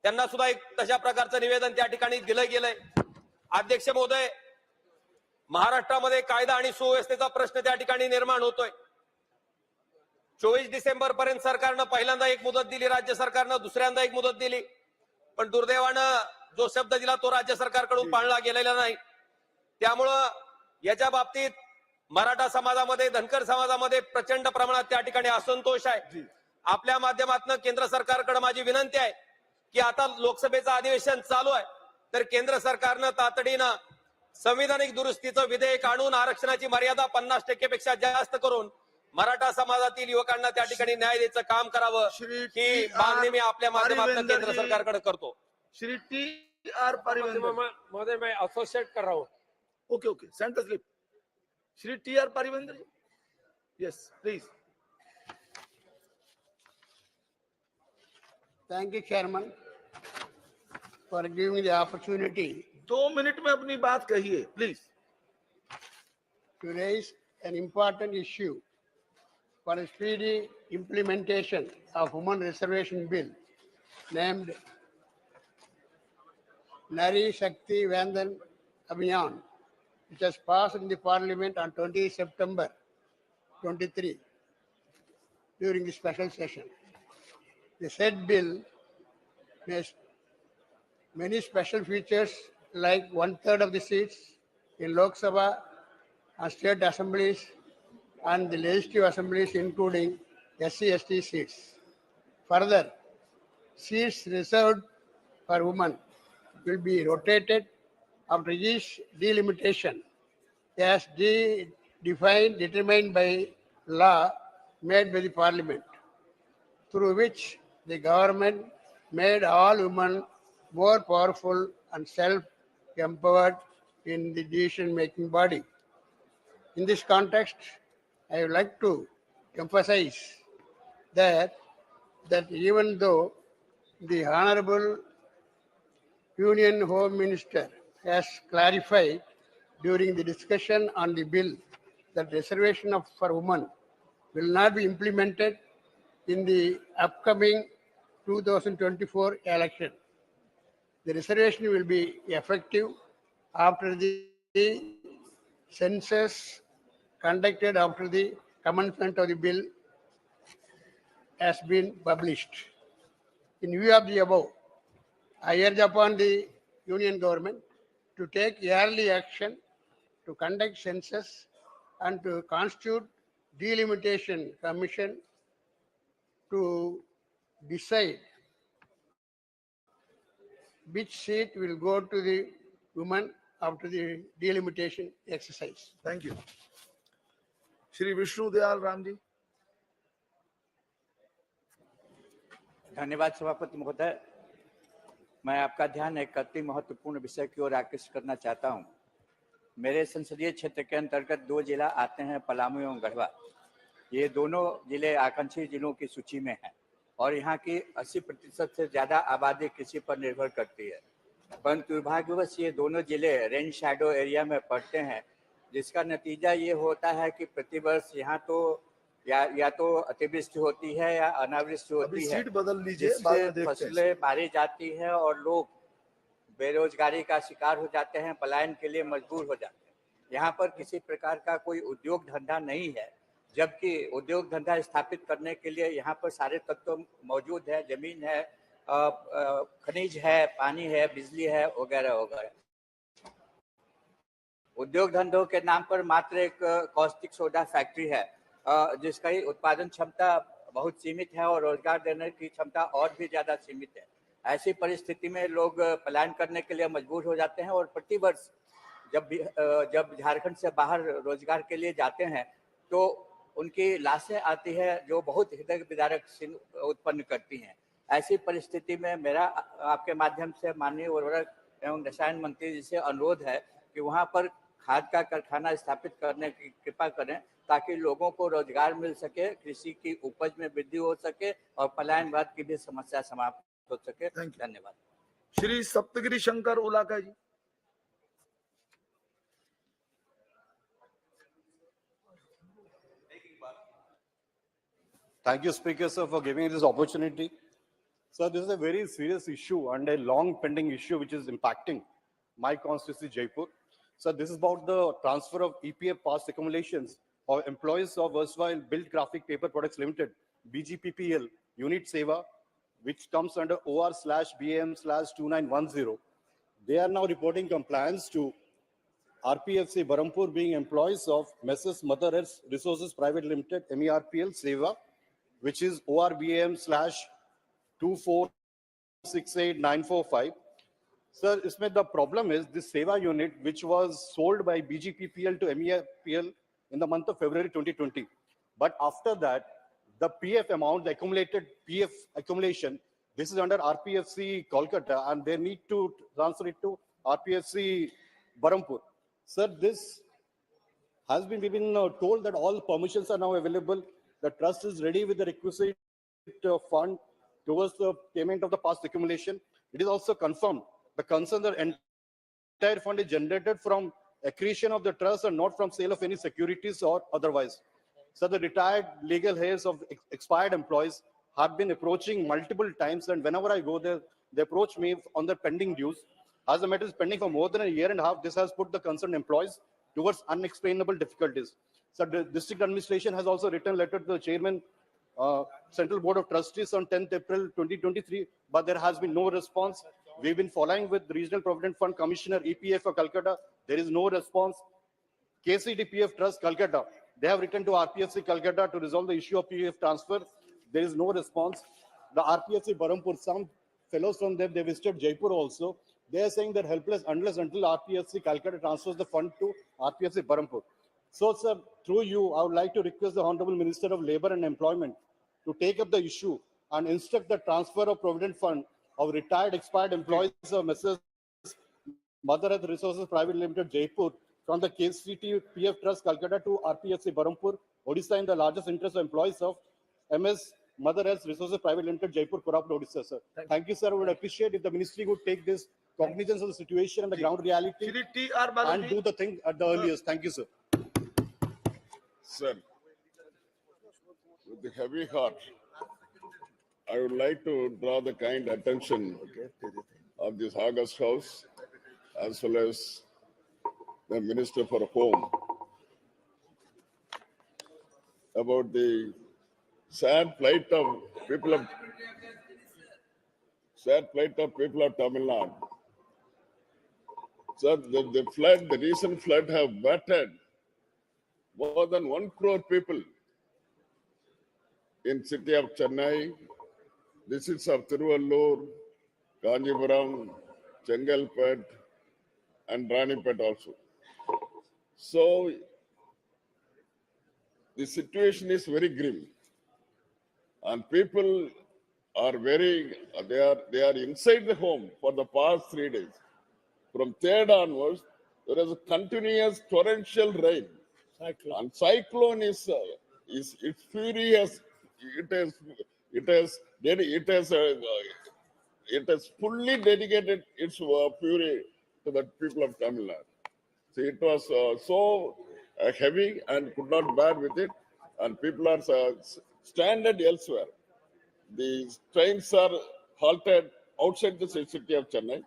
त्यांना सुद्धा एक तशा प्रकारचं निवेदन त्या ठिकाणी दिलं गेलंय. अध्यक्ष महोदय, महाराष्ट्रामध्ये कायदा आणि सुव्यवस्थेचा प्रश्न त्या ठिकाणी निर्माण होतोय. 24 डिसेंबर पर्यंत सरकारनं पहिल्यांदा एक मुदत दिली, राज्य सरकारनं दुसऱ्यांदा एक मुदत दिली, पण दुर्दैवानं जो शब्द दिला तो राज्य सरकारकडून पाळला गेलेला नाही. त्यामुळं याच्या बाबतीत मराठा समाजामध्ये, धनगर समाजामध्ये प्रचंड प्रमाणात त्या ठिकाणी असंतोष आहे. आपल्या माध्यमातून केंद्र सरकारकडे माझी विनंती आहे की आता लोकसभेचं अधिवेशन चालू आहे, तर केंद्र सरकारनं तातडीनं संविधानिक दुरुस्तीचं विधेयक आणून आरक्षणाची मर्यादा 50% पेक्षा जास्त करून मराठा समाजातील युवकांना त्या ठिकाणी न्याय द्यायचं काम करावं, ही मागणी मी आपल्या माध्यमातून केंद्र सरकारकडे करतो. श्री TR परिवेंद्र महोदय, मैं एसोसिएट कर रहा हूँ. Okay okay, send the slip. Shri TR Paarivendhar, yes please. Thank you, Chairman, for giving me the opportunity. 2 minute में अपनी बात कहिए, please. To raise an important issue for a speedy implementation of Human Reservation Bill named Nari Shakti Vandan Abhiyan, which was passed in the Parliament on 20 September 23 during the special session. The said bill has many special features like 1/3 of the seats in LOKSABHA and state assemblies and the legislative assemblies including SC/ST seats. Further, seats reserved for women will be rotated after each delimitation as determined by law made by the Parliament, through which the government made all women more powerful and self-empowered in the decision-making body. In this context, I would like to emphasize that even though The Honorable Union Home Minister has clarified during the discussion on the bill that reservation for women will not be implemented in the upcoming 2024 election. The reservation will be effective after the census conducted after the commencement of the bill has been published. In view of the above, I urge upon the Union government to take early action to conduct census and to constitute delimitation commission to decide which seat will go to the women after the delimitation exercise. Thank you. Shri Vishnu Dayal Ramji. धन्यवाद सभापति महोदय। मैं आपका ध्यान एक अति महत्वपूर्ण विषय की ओर आकृष्ट करना चाहता हूं। मेरे संसदीय क्षेत्र के अंतर्गत 2 जिला आते हैं, पलामू एवं गढ़वा। ये दोनों जिले आकांक्षी जिलों की सूची में हैं और यहाँ की 80% से ज्यादा आबादी कृषि पर निर्भर करती है। परंतु दुर्भाग्यवश ये दोनों जिले रेन शैडो एरिया में पड़ते हैं, जिसका नतीजा ये होता है कि प्रतिवर्ष यहाँ तो या तो अतिवृष्टि होती है या अनावृष्टि होती है, सीट बदल लीजिए, जिससे फसलें मारी जाती हैं और लोग बेरोजगारी का शिकार हो जाते हैं, पलायन के लिए मजबूर हो जाते हैं। यहाँ पर किसी प्रकार का कोई उद्योग धंधा नहीं है, जबकि उद्योग धंधा स्थापित करने के लिए यहाँ पर सारे तत्व मौजूद है, जमीन है, खनिज है, पानी है, बिजली है, वगैरह वगैरह। उद्योग धंधों के नाम पर मात्र एक कॉस्टिक सोडा फैक्ट्री है, जिसका ही उत्पादन क्षमता बहुत सीमित है और रोजगार देने की क्षमता और भी ज्यादा सीमित है। ऐसी परिस्थिति में लोग पलायन करने के लिए मजबूर हो जाते हैं और प्रतिवर्ष जब झारखंड से बाहर रोजगार के लिए जाते हैं तो उनकी लाशें आती है जो बहुत हृदय विदारक उत्पन्न करती हैं। ऐसी परिस्थिति में मेरा आपके माध्यम से माननीय उर्वरक एवं रसायन मंत्री जी से अनुरोध है कि वहां पर खाद का कारखाना स्थापित करने की कृपा करें, ताकि लोगों को रोजगार मिल सके, कृषि की उपज में वृद्धि हो सके और पलायनवाद की भी समस्या समाप्त हो सके। धन्यवाद। श्री सप्तगिरी शंकर उलाका जी। Thank you, Speaker, sir, for giving me this opportunity. Sir, this is a very serious issue and a long pending issue which is impacting my constituency, Jaipur. Sir, this is about the transfer of EPF past accumulations of employees of erstwhile Built Graphic Paper Products Limited, BGPPL, Unit Seva, which comes under OR/BAM/2910. They are now reporting compliance to RPFC Barampur being employees of Messrs. Mother Earth Resources Private Limited, MERPL, Seva, which is ORBAM/2468945. Sir, the problem is this Seva unit, which was sold by BGPPL to MERPL in the month of February 2020. But after that, the PF amount, the accumulated PF accumulation, this is under RPFC Kolkata, and they need to transfer it to RPFC Barampur. Sir, this has been, we've been told that all permissions are now available. The trust is ready with the requisite fund towards the payment of the past accumulation. It is also confirmed the concern that entire fund is generated from accretion of the trust and not from sale of any securities or otherwise. So the retired legal heirs of expired employees have been approaching multiple times, and whenever I go there, they approach me on their pending dues. As the matter is pending for more than a year and a half, this has put the concerned employees towards unexplainable difficulties. So the district administration has also written a letter to the chairman, Central Board of Trustees on 10th April 2023, but there has been no response. We've been following with Regional Provident Fund Commissioner, EPF of Calcutta. There is no response. KCDPF Trust, Calcutta, they have written to RPFC Calcutta to resolve the issue of PF transfer. There is no response. The RPFC Barampur, some fellows from them, they visited Jaipur also. They are saying they're helpless until RPFC Calcutta transfers the fund to RPFC Barampur. So, sir, through you, I would like to request the Honorable Minister of Labour and Employment to take up the issue and instruct the transfer of Provident Fund of retired expired employees of Messrs. Mother Earth Resources Private Limited, Jaipur, from the KCT PF Trust, Calcutta to RPFC Barampur, Odisha, in the largest interest of employees of MS Mother Health Resources Private Limited, Jaipur, Koraput, Odisha, sir. Thank you, sir. I would appreciate if the ministry would take this cognizance of the situation and the ground reality Shri T.R. Balu and ji. do the thing at the earliest. Thank you, sir. Sir, with the heavy heart, I would like to draw the kind attention of this August House as well as the Minister for Home about the sad plight of people of Tamil Nadu. Sir, the recent flood have battered more than 1 crore people in city of Chennai, districts of Tiruvallur, Kanjipuram, Chengalpet, and Ranipet also. So the situation is very grim, and people are they are inside the home for the past 3 days. From 3rd onwards, there is a continuous torrential rain. And cyclone is its fury it has fully dedicated its fury to the people of Tamil Nadu. So it was so heavy and could not bear with it, and people are stranded elsewhere. The trains are halted outside the city of Chennai,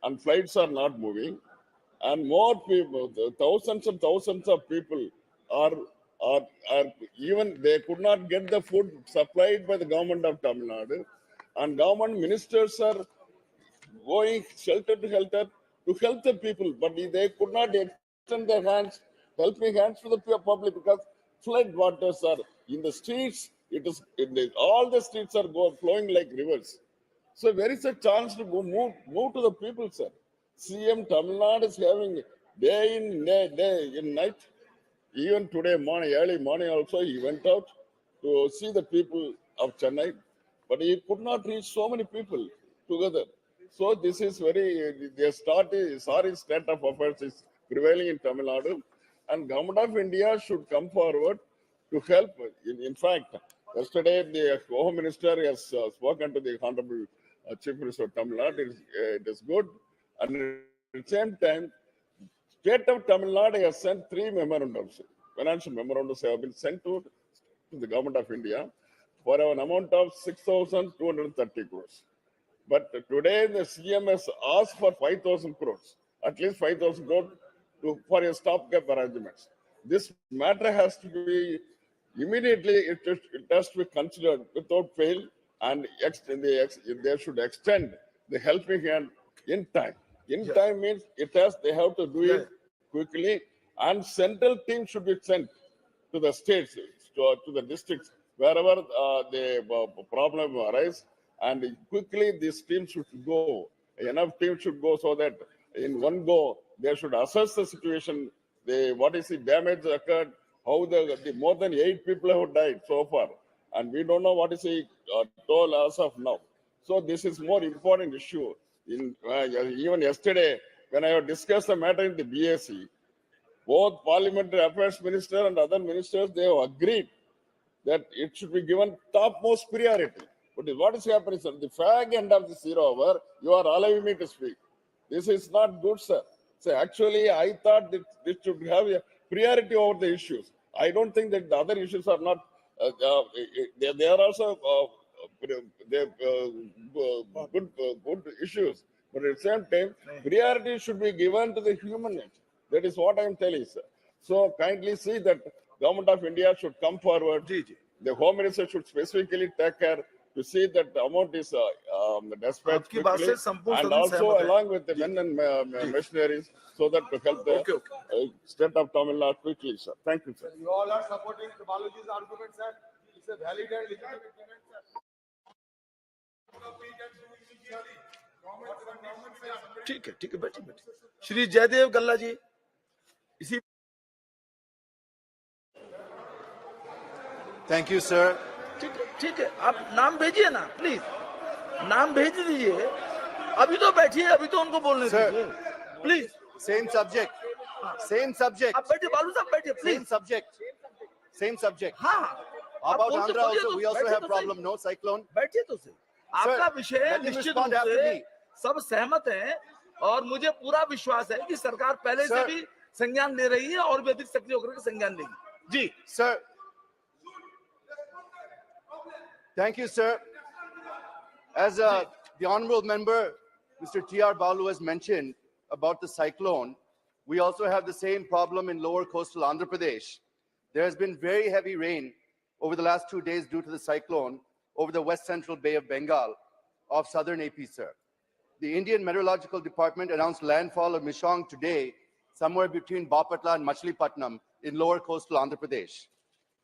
and flights are not moving. And more people, thousands and thousands of people are even they could not get the food supplied by the government of Tamil Nadu, and government ministers are going shelter to shelter to help the people, but they could not extend their hands, helping hands to the public because flood waters are in the streets. All the streets are flowing like rivers. So there is a chance to move to the people, sir. CM Tamil Nadu is having day in night. Even today morning, early morning also, he went out to see the people of Chennai, but he could not reach so many people together. So this is sorry state of affairs is prevailing in Tamil Nadu, and Government of India should come forward to help. In fact, yesterday the Home Minister has spoken to the Honorable Chief Minister of Tamil Nadu. It is good, and at the same time, State of Tamil Nadu has sent 3 memorandums. Financial memorandums have been sent to the Government of India for an amount of 6,230 crores. But today the CM has asked for 5,000 crores, at least 5,000 crores for a stopgap arrangements. This matter has to be immediately, it has to be considered without fail, and they should extend the helping hand in time. In time means they have to do it quickly, and central team should be sent to the states, to the districts, wherever the problem arises, and quickly this team should go. Enough team should go so that in one go they should assess the situation, what is the damage occurred, how the more than 8 people have died so far, and we don't know what is the toll as of now. So this is more important issue. Even yesterday, when I have discussed the matter in the BAC, both Parliamentary Affairs Minister and other ministers, they have agreed that it should be given topmost priority. But what is happening, sir? The fag end of the 0 hour, you are allowing me to speak. This is not good, sir. So actually, I thought that this should have a priority over the issues. I don't think that the other issues are not, they are also good issues. But at the same time, priority should be given to the human nature. That is what I am telling, sir. So kindly see that Government of India should come forward. The Home Minister should specifically take care to see that the amount is dispatched quickly, and also along with the men and machineries, so that to help the state of Tamil Nadu quickly, sir. Thank you, sir. You all are supporting Baluji's argument, sir. It's a valid and legitimate comment, sir. ठीक है बैठिए श्री जयदेव गल्ला जी इसी thank you sir ठीक है आप नाम भेजिए ना प्लीज नाम भेज दीजिए अभी तो बैठिए अभी तो उनको बोलने दीजिए प्लीज सेम सब्जेक्ट आप बैठिए बालू साहब बैठिए प्लीज सेम सब्जेक्ट हाँ About बोल Andhra बोलिए also, तो we also बैठिए have तो problem. सही। No cyclone. बैठिए तो सही। आपका विषय let him निश्चित respond रूप after से me. सब सहमत हैं और मुझे पूरा विश्वास है कि सरकार पहले से Sir. भी संज्ञान ले रही है और भी अधिक सक्रिय होकर के संज्ञान लेगी। जी Sir. Thank you, sir. As the honorable member, Mr. T.R. Balu has mentioned about the cyclone, we also have the same problem in lower coastal Andhra Pradesh. There has been very heavy rain over the last 2 days due to the cyclone over the west central Bay of Bengal of southern AP, sir. The Indian Meteorological Department announced landfall of Mishong today, somewhere between Bapatla and Machilipatnam in lower coastal Andhra Pradesh.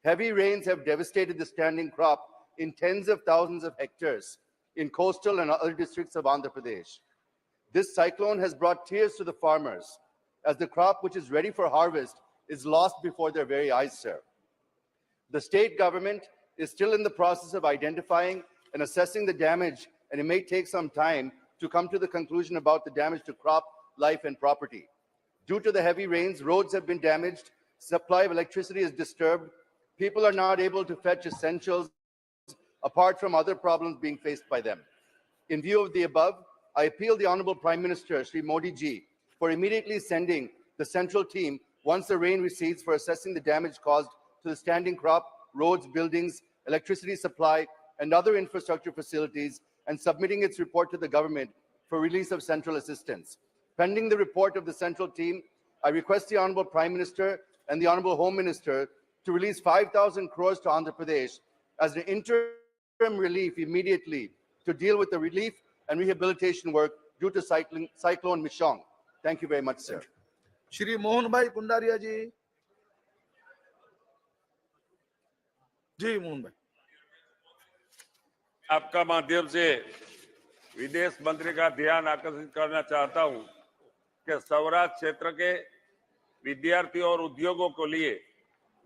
Heavy rains have devastated the standing crop in tens of thousands of hectares in coastal and other districts of Andhra Pradesh. This cyclone has brought tears to the farmers as the crop which is ready for harvest is lost before their very eyes, sir. The state government is still in the process of identifying and assessing the damage, and it may take some time to come to the conclusion about the damage to crop, life, and property. Due to the heavy rains, roads have been damaged, supply of electricity is disturbed, people are not able to fetch essentials apart from other problems being faced by them. In view of the above, I appeal the Honorable Prime Minister, Shri Modi ji, for immediately sending the central team once the rain recedes for assessing the damage caused to the standing crop, roads, buildings, electricity supply, and other infrastructure facilities, and submitting its report to the government for release of central assistance. Pending the report of the central team, I request the Honorable Prime Minister and the Honorable Home Minister to release 5,000 crores to Andhra Pradesh as an interim relief immediately to deal with the relief and rehabilitation work due to cyclone Mishong. Thank you very much, sir. Shri Mohan भाई कुंडारिया जी। जी मोहन भाई। आपका माध्यम से विदेश मंत्री का ध्यान आकर्षित करना चाहता हूं कि सौराष्ट्र क्षेत्र के विद्यार्थियों और उद्योगों के लिए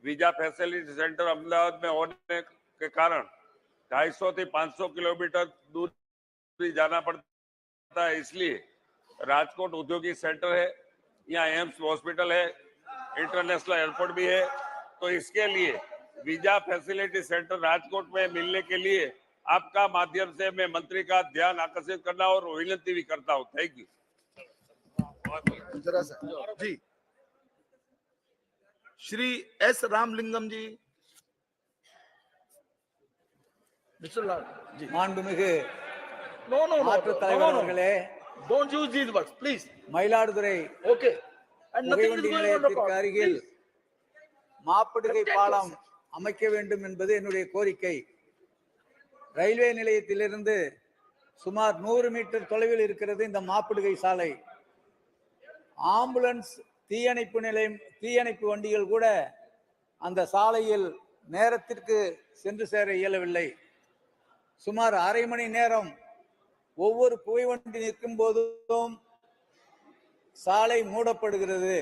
वीजा फैसिलिटी सेंटर अहमदाबाद में होने के कारण 250 से 500 किलोमीटर दूर जाना पड़ता है। इसलिए राजकोट औद्योगिक सेंटर है, यहाँ एम्स हॉस्पिटल है, इंटरनेशनल एयरपोर्ट भी है, तो इसके लिए वीजा फैसिलिटी सेंटर राजकोट में मिलने के लिए आपका माध्यम से मैं मंत्री का ध्यान आकर्षित करना और विनती भी करता हूं। Thank you. जरा सा जी श्री एस रामलिंगम जी। मिस्टर लाल जी। மாண்புமிகு नो नो மாற்றுத் தலைவர் அவர்களே, don't use these words please. Mayiladuthurai okay and nothing is புகைவண்டி गोइंग ऑन நிலையத்திற்கு रिकॉर्ड அருகில் மாப்பிடுகை பாலம் அமைக்க வேண்டும் என்பது என்னுடைய கோரிக்கை. ரயில்வே நிலையத்திலிருந்து சுமார் 100 மீட்டர் தொலைவில் இருக்கிறது இந்த மாப்பிடுகை சாலை. ஆம்புலன்ஸ், தீயணைப்பு நிலையம், தீயணைப்பு வண்டிகள் கூட அந்த சாலையில் நேரத்திற்கு சென்று சேர இயலவில்லை. சுமார் அரை மணி நேரம் ஒவ்வொரு புகைவண்டி நிற்கும் போதும் சாலை மூடப்படுகிறது.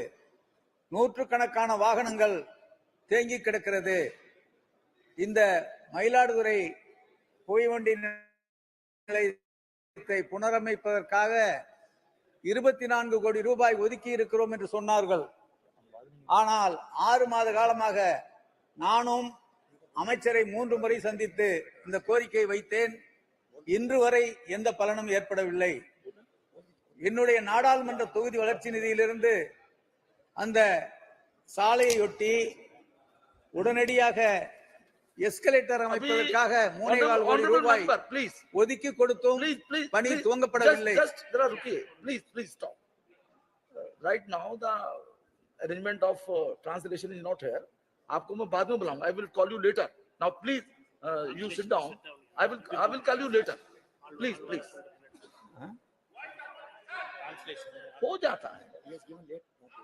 நூற்றுக்கணக்கான வாகனங்கள் தேங்கி கிடக்கிறது. இந்த மயிலாடுதுறை புகைவண்டி நிலையத்தை புனரமைப்பதற்காக 24 கோடி ரூபாய் ஒதுக்கி இருக்கிறோம் என்று சொன்னார்கள். ஆனால் 6 மாத காலமாக நானும் அமைச்சரை 3 முறை சந்தித்து இந்த கோரிக்கை வைத்தேன். இன்று வரை எந்த பலனும் ஏற்படவில்லை. என்னுடைய நாடாளுமன்ற தொகுதி வளர்ச்சி நிதியிலிருந்து அந்த சாலையொட்டி உடனடியாக எஸ்கலேட்டர் அமைப்பதற்காக 3.25 கோடி ரூபாய் ஒதுக்கி கொடுத்தும் பணி துவங்கப்படவில்லை. Please stop. Right now the arrangement of translation is not here. आपको मैं बाद में बुलाऊंगा. I will call you later. Now please you sit down. I will call you later. Please. हो जाता है,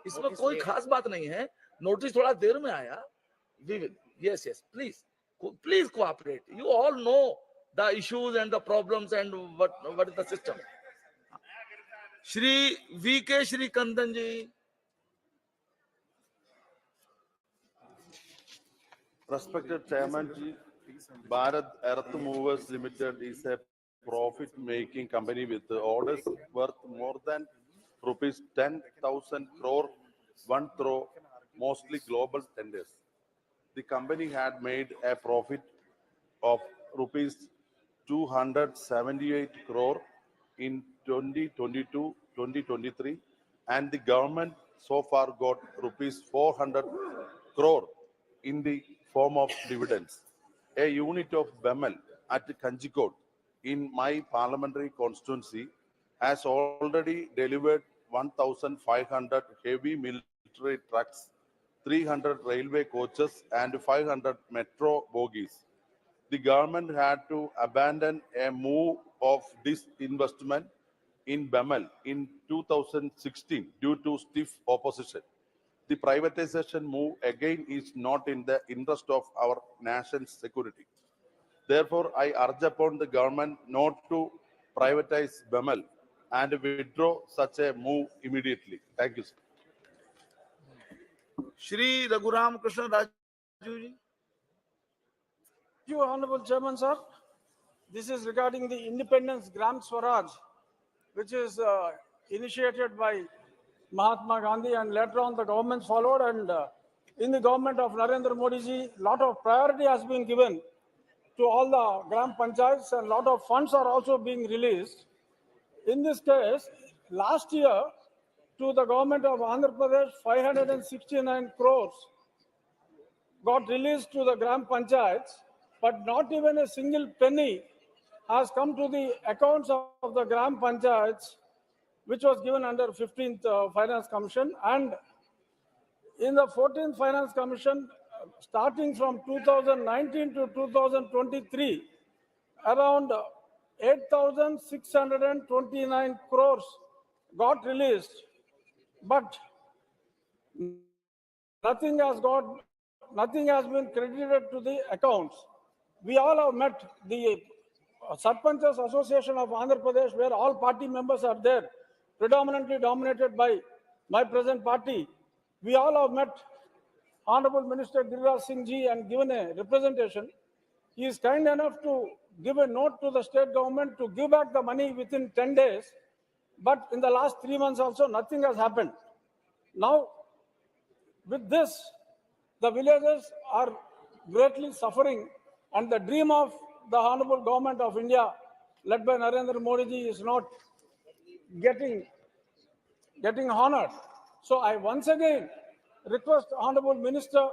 इसमें कोई खास बात नहीं है. नोटिस थोड़ा देर में आया. We will. Yes. Please cooperate. You all know the issues and the problems and what is the system. Shri VK Shri Kandan ji. Respected Chairman ji, Bharat Earth Movers Limited is a profit-making company with orders worth more than rupees 10,000 crore, one through mostly global tenders. the company had made a profit of rupees 278 crore in 2022-2023, and the government so far got rupees 400 crore in the form of dividends. A unit of BEML at Kanjikot in my parliamentary constituency has already delivered 1,500 heavy military trucks, 300 railway coaches, and 500 metro bogies. The government had to abandon a move of disinvestment in BEML in 2016 due to stiff opposition. The privatization move again is not in the interest of our nation's security. Therefore, I urge upon the government not to privatize BEML and withdraw such a move immediately. Thank you, sir. Shri Raghuram Krishna Raju ji. Thank you, Honorable Chairman, sir. This is regarding the Independence Gram Swaraj, which is initiated by Mahatma Gandhi, and later on the government followed, and in the government of Narendra Modi ji, lot of priority has been given to all the Gram Panchayats, and lot of funds are also being released. In this case, last year to the government of Andhra Pradesh, 569 crores got released to the Gram Panchayats, but not even a single penny has come to the accounts of the Gram Panchayats, which was given under 15th Finance Commission. And in the 14th Finance Commission, starting from 2019 to 2023, around 8,629 crores got released, but nothing has been credited to the accounts. We all have met the Sarpanchas Association of Andhra Pradesh, where all party members are there, predominantly dominated by my present party. We all have met Honorable Minister Giriraj Singh ji and given a representation. He is kind enough to give a note to the state government to give back the money within 10 days. But in the last 3 months also, nothing has happened. Now, with this, the villagers are greatly suffering, and the dream of the Honorable Government of India, led by Narendra Modi ji, is not getting honored. So I once again request Honorable Minister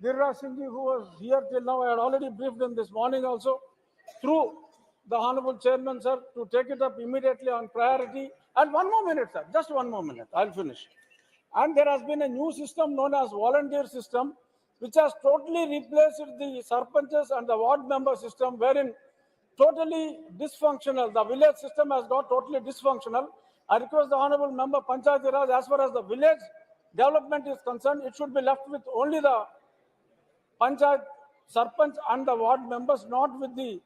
Giriraj Singh ji, who was here till now, I had already briefed him this morning also, through the Honorable Chairman, sir, to take it up immediately on priority. And one more minute, sir, just one more minute, I'll finish. And there has been a new system known as volunteer system, which has totally replaced the Sarpanchas and the ward member system, wherein totally dysfunctional. The village system has got totally dysfunctional. I request the Honorable Member Panchayati Raj, as far as the village development is concerned, it should be left with only the Panchayat, Sarpanch and the ward members, not with the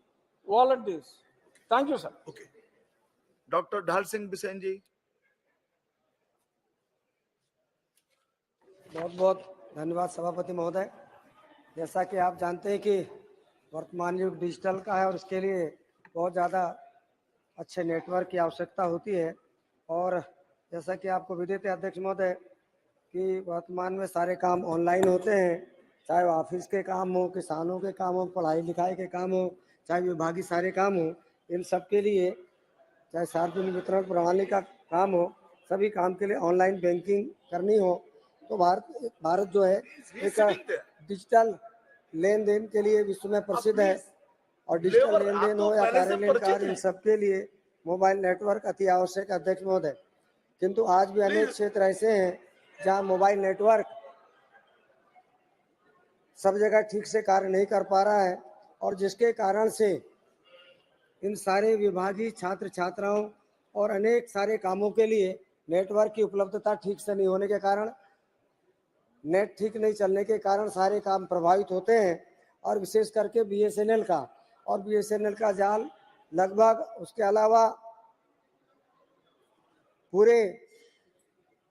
volunteers. Thank you, sir. Okay. Dr. Dhal Singh Bisen ji. बहुत बहुत धन्यवाद सभापति महोदय। जैसा कि आप जानते हैं कि वर्तमान युग डिजिटल का है और इसके लिए बहुत ज़्यादा अच्छे नेटवर्क की आवश्यकता होती है, और जैसा कि आपको विदित है अध्यक्ष महोदय कि वर्तमान में सारे काम ऑनलाइन होते हैं, चाहे ऑफिस के काम हो, किसानों के काम हो, पढ़ाई लिखाई के काम हो, चाहे विभागीय सारे काम हो, इन सब के लिए, चाहे सार्वजनिक वितरण प्रणाली का काम हो, सभी काम के लिए ऑनलाइन बैंकिंग करनी हो, तो भारत जो है एक डिजिटल लेन देन के लिए विश्व में प्रसिद्ध है, और डिजिटल लेन देन हो या कार्यालय कार्य, इन सब के लिए मोबाइल नेटवर्क अति आवश्यक है अध्यक्ष महोदय। किंतु आज भी अनेक क्षेत्र ऐसे हैं जहां मोबाइल नेटवर्क सब जगह ठीक से कार्य नहीं कर पा रहा है, और जिसके कारण से इन सारे विभागीय छात्र छात्राओं और अनेक सारे कामों के लिए नेटवर्क की उपलब्धता ठीक से नहीं होने के कारण, नेट ठीक नहीं चलने के कारण सारे काम प्रभावित होते हैं, और विशेष करके बीएसएनएल का, और बीएसएनएल का जाल लगभग उसके अलावा पूरे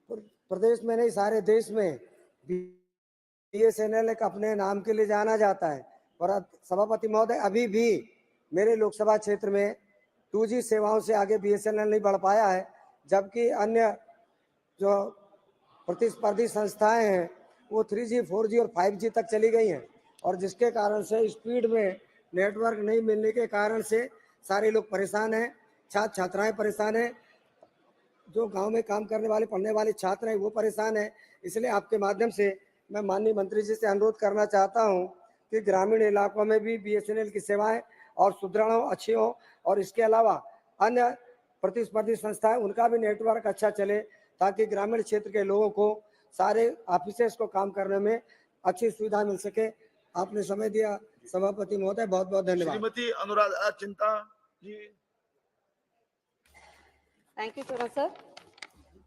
प्रदेश में नहीं सारे देश में बीएसएनएल एक अपने नाम के लिए जाना जाता है। और सभापति महोदय, अभी भी मेरे लोकसभा क्षेत्र में 2G सेवाओं से आगे बीएसएनएल नहीं बढ़ पाया है, जबकि अन्य जो प्रतिस्पर्धी संस्थाएं हैं वो 3G, 4G और 5G तक चली गई हैं। और जिसके कारण से स्पीड में नेटवर्क नहीं मिलने के कारण से सारे लोग परेशान हैं, छात्र छात्राएं परेशान हैं, जो गांव में काम करने वाले पढ़ने वाले छात्र हैं वो परेशान हैं। इसलिए आपके माध्यम से मैं माननीय मंत्री जी से अनुरोध करना चाहता हूं कि ग्रामीण इलाकों में भी BSNL की सेवाएं और सुदृढ़ हो, अच्छी हो, और इसके अलावा अन्य प्रतिस्पर्धी संस्थाएं उनका भी नेटवर्क अच्छा चले, ताकि ग्रामीण क्षेत्र के लोगों को सारे ऑफिसेस को काम करने में अच्छी सुविधा मिल सके। आपने समय दिया सभापति महोदय, बहुत बहुत धन्यवाद। श्रीमती अनुराधा चिंता जी। Thank you, Chairman, sir.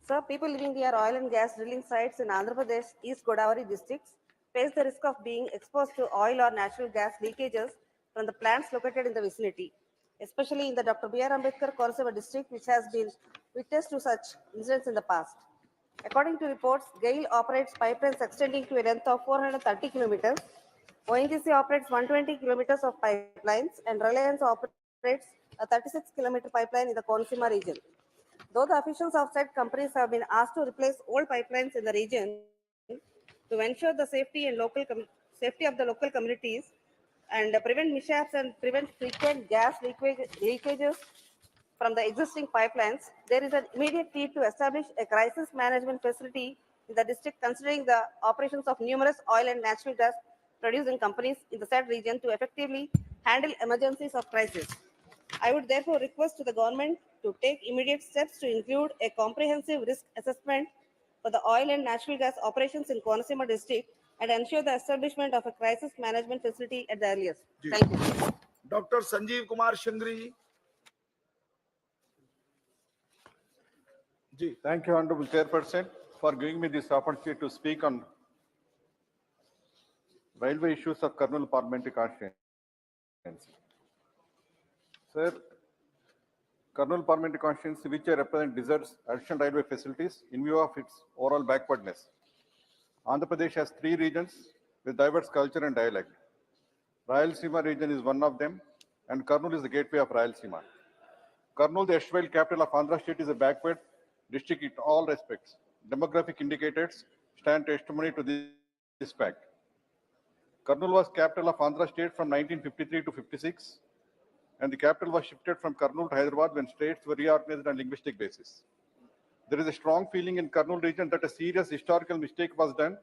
Sir, people living near oil and gas drilling sites in Andhra Pradesh, East Godavari districts face the risk of being exposed to oil or natural gas leakages from the plants located in the vicinity, especially in the Dr. B.R. Ambedkar Korsava district, which has been witness to such incidents in the past. According to reports, GAIL operates pipelines extending to a length of 430 kilometers. ONGC operates 120 kilometers of pipelines, and Reliance operates a 36-kilometer pipeline in the Konsima region. Though the officials of said companies have been asked to replace old pipelines in the region to ensure the safety of the local communities and prevent mishaps and prevent frequent gas leakages from the existing pipelines, there is an immediate need to establish a crisis management facility in the district, considering the operations of numerous oil and natural gas producing companies in the said region to effectively handle emergencies of crisis. I would therefore request to the government to take immediate steps to include a comprehensive risk assessment for the oil and natural gas operations in Konasima district and ensure the establishment of a crisis management facility at the earliest. Thank you. Dr. Sanjeev Kumar Shangri ji. Thank you, Honorable Chairperson, for giving me this opportunity to speak on railway issues of Kurnool Parliamentary Constituency. Sir, Kurnool Parliamentary Constituency, which I represent, deserves additional railway facilities in view of its overall backwardness. Andhra Pradesh has 3 regions with diverse culture and dialect. Rayalaseema region is one of them, and Kurnool is the gateway of Rayalaseema. Kurnool, the erstwhile capital of Andhra State, is a backward district in all respects. Demographic indicators stand testimony to this fact. Kurnool was capital of Andhra State from 1953 to 56, and the capital was shifted from Kurnool to Hyderabad when states were reorganized on linguistic basis. There is a strong feeling in Kurnool region that a serious historical mistake was done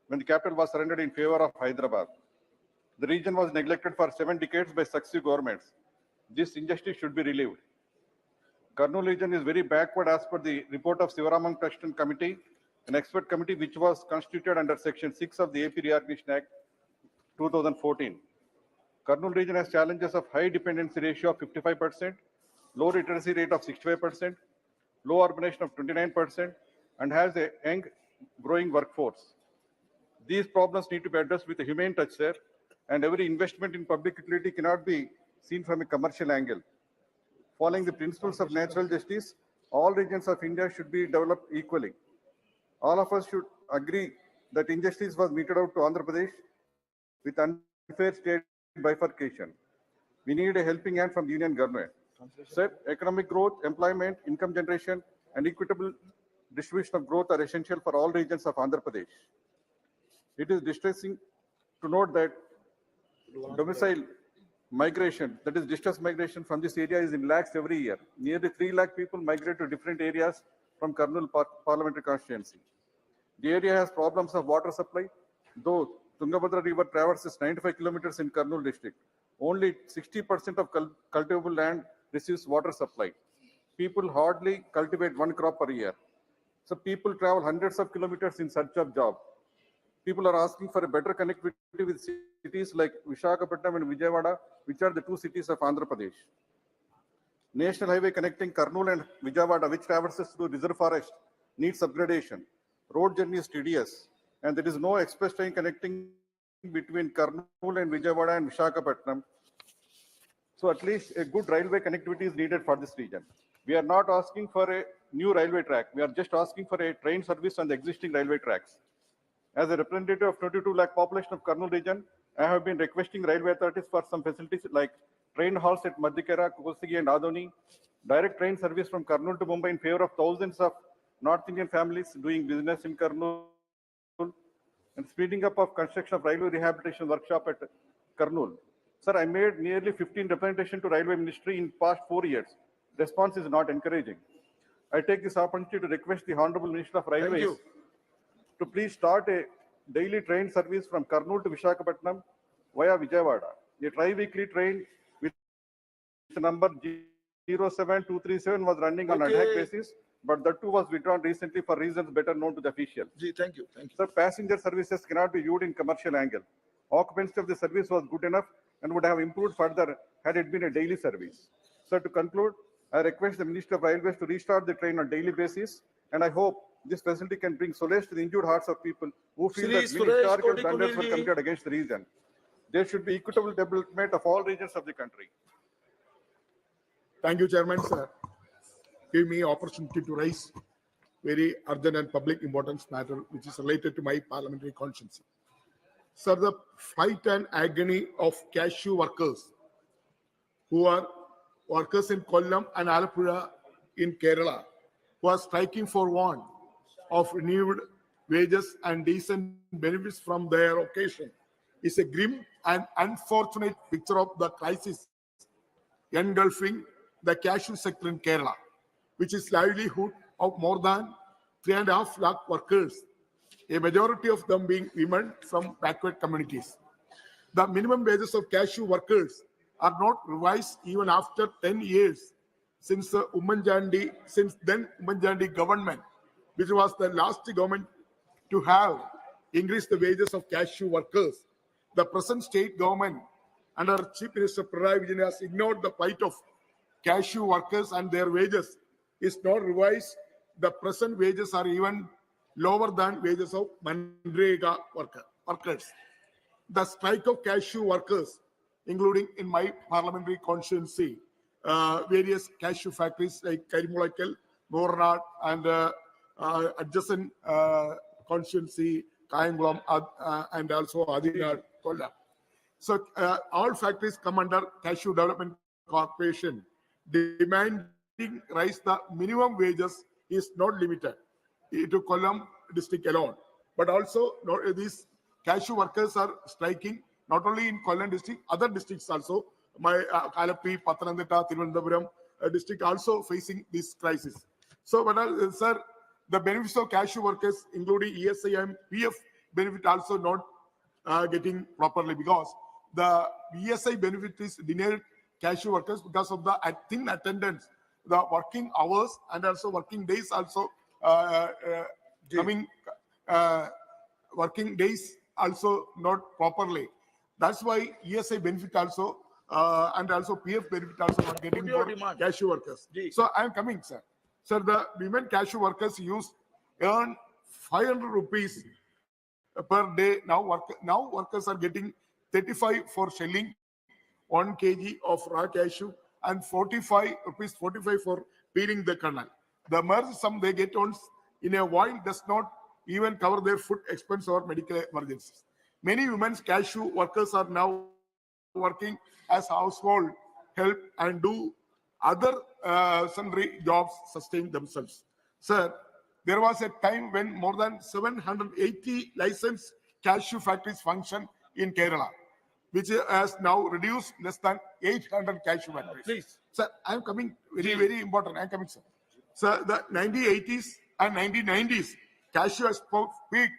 when the capital was surrendered in favor of Hyderabad. The region was neglected for 7 decades by successive governments. This injustice should be relieved. Kurnool region is very backward as per the report of Sivaraman Krishnan Committee, an expert committee which was constituted under Section 6 of the AP Reorganization Act 2014. Kurnool region has challenges of high dependency ratio of 55%, low literacy rate of 65%, low urbanization of 29%, and has a young growing workforce. These problems need to be addressed with a humane touch, sir, and every investment in public utility cannot be seen from a commercial angle. Following the principles of natural justice, all regions of India should be developed equally. All of us should agree that injustice was meted out to Andhra Pradesh with unfair state bifurcation. We need a helping hand from the union government. Sir, economic growth, employment, income generation, and equitable distribution of growth are essential for all regions of Andhra Pradesh. It is distressing to note that domicile migration, that is distress migration from this area, is in lakhs every year. Nearly 3 lakh people migrate to different areas from Kurnool Parliamentary Constituency. The area has problems of water supply, though Tungabhadra River traverses 95 kilometers in Kurnool district. Only 60% of cultivable land receives water supply. People hardly cultivate 1 crop per year. So people travel hundreds of kilometers in search of job. People are asking for a better connectivity with cities like Visakhapatnam and Vijayawada, which are the 2 cities of Andhra Pradesh. National highway connecting Kurnool and Vijayawada, which traverses through reserve forest, needs upgradation. Road journey is tedious, and there is no express train connecting between Kurnool and Vijayawada and Visakhapatnam. So at least a good railway connectivity is needed for this region. We are not asking for a new railway track. We are just asking for a train service on the existing railway tracks. As a representative of 22 lakh population of Kurnool region, I have been requesting railway authorities for some facilities like train halls at Madhikera, Kosigi and Adoni, direct train service from Kurnool to Mumbai in favor of thousands of North Indian families doing business in Kurnool, and speeding up of construction of railway rehabilitation workshop at Kurnool. Sir, I made nearly 15 representations to Railway Ministry in past 4 years. Response is not encouraging. I take this opportunity to request the Honorable Minister of Railways to please start a daily train service from Kurnool to Visakhapatnam via Vijayawada. A tri-weekly train with number 07237 was running on ad hoc basis, but that too was withdrawn recently for reasons better known to the officials. Thank you. Sir, passenger services cannot be viewed in commercial angle. Occupancy of the service was good enough and would have improved further had it been a daily service. Sir, to conclude, I request the Minister of Railways to restart the train on daily basis, and I hope this facility can bring solace to the injured hearts of people who feel that many historical blunders were committed against the region. There should be equitable development of all regions of the country. Thank you, Chairman, sir. Give me opportunity to raise very urgent and public importance matter which is related to my parliamentary conscience. Sir, the fight and agony of cashew workers who are workers in Kollam and Alappuzha in Kerala who are striking for want of renewed wages and decent benefits from their occasion is a grim and unfortunate picture of the crisis engulfing the cashew sector in Kerala, which is livelihood of more than 3.5 lakh workers, a majority of them being women from backward communities. The minimum wages of cashew workers are not revised even after 10 years since then Ummanchandi government, which was the last government to have increased the wages of cashew workers. The present state government under Chief Minister Pinarayi Vijayan has ignored the plight of cashew workers and their wages is not revised. The present wages are even lower than wages of Manrega workers. The strike of cashew workers, including in my parliamentary constituency, various cashew factories like Karimulakal, Moranad, and adjacent constituency, Kayangulam, and also Adinad, Kollam. So all factories come under Cashew Development Corporation. Demanding rise the minimum wages is not limited to Kollam district alone, but also these cashew workers are striking not only in Kollam district, other districts also. My Kalappi, Pathanamthitta, Thiruvananthapuram district also facing this crisis. So, sir, the benefits of cashew workers, including ESI and PF benefit, also not getting properly because the ESI benefit is denied cashew workers because of the thin attendance, the working hours and also working days also working days also not properly. That's why ESI benefit also and also PF benefit also not getting for cashew workers. So I am coming, sir. Sir, the women cashew workers earn 500 rupees per day. Now workers are getting 35 for shelling 1 kg of raw cashew and 45 for peeling the kernel. The merged sum they get on in a while does not even cover their food expense or medical emergencies. Many women's cashew workers are now working as household help and do other sundry jobs sustain themselves. Sir, there was a time when more than 780 licensed cashew factories function in Kerala, which has now reduced less than 800 cashew factories. Please. Sir, I am coming, very important. I am coming, sir. Sir, the 1980s and 1990s, cashew has peaked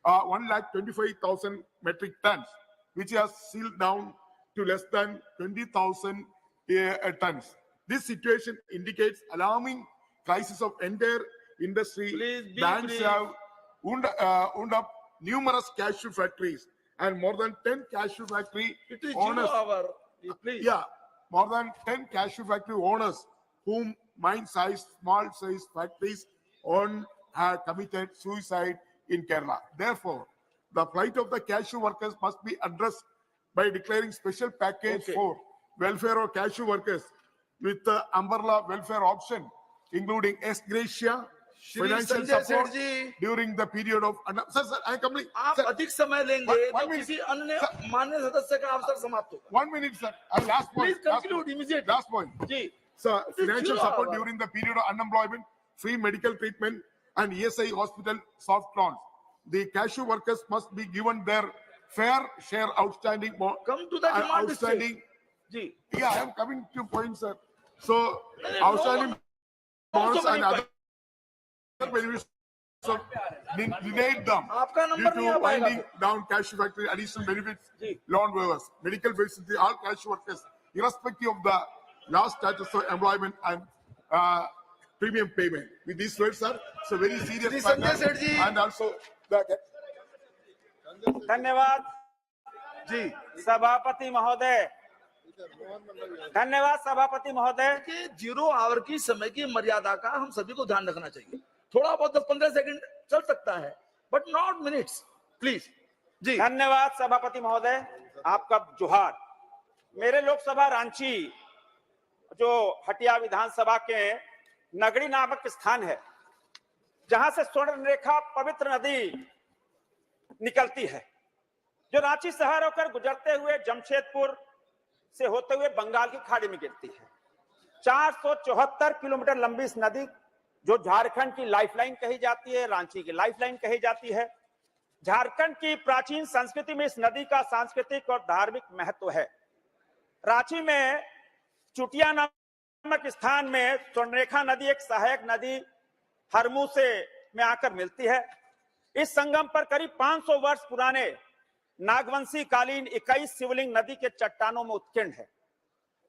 125,000 metric tons, which has sealed down to less than 20,000 tons. This situation indicates alarming crisis of entire industry. Banks have wound up numerous cashew factories and more than 10 cashew factory owners. More than 10 cashew factory owners whom small-sized factories own have committed suicide in Kerala. Therefore, the plight of the cashew workers must be addressed by declaring special package for welfare of cashew workers with the umbrella welfare option, including ex gratia, financial support during the period of. Sir, I complete. आप अधिक समय लेंगे तो किसी अन्य मान्य सदस्य का अवसर समाप्त होगा. 1 minute, sir. Last point. Please conclude immediately. Last point. Sir, financial support during the period of unemployment, free medical treatment, and ESI hospital soft loans. the cashew workers must be given their fair share outstanding. Come to the demand outstanding. Ji. Yeah, I am coming to point, sir. So no outstanding one- bonds so many and other benefits denied them आपका due number नहीं आ to पाएगा winding down cashew factory, additional benefits, loan waivers, medical facility, all cashew workers, irrespective of the last status of employment and premium payment. With these words, sir, it's a very serious matter, and also the धन्यवाद जी सभापति महोदय। धन्यवाद सभापति महोदय। कि 0 our की समय की मर्यादा का हम सभी को ध्यान रखना चाहिए। थोड़ा बहुत 10-15 सेकंड चल सकता है, बट नॉट मिनट्स, प्लीज। जी धन्यवाद सभापति महोदय, आपका जोहार। मेरे लोकसभा रांची जो हटिया विधानसभा के नगरी नामक स्थान है, जहां से स्वर्ण रेखा पवित्र नदी निकलती है, जो रांची शहर होकर गुजरते हुए जमशेदपुर से होते हुए बंगाल की खाड़ी में गिरती है। 474 किलोमीटर लंबी इस नदी, जो झारखंड की लाइफलाइन कही जाती है, रांची की लाइफलाइन कही जाती है। झारखंड की प्राचीन संस्कृति में इस नदी का सांस्कृतिक और धार्मिक महत्व है। रांची में चुटिया नामक स्थान में स्वर्णरेखा नदी एक सहायक नदी हरमू से में आकर मिलती है। इस संगम पर करीब 500 वर्ष पुराने नागवंशी कालीन 21 शिवलिंग नदी के चट्टानों में उत्कीर्ण है।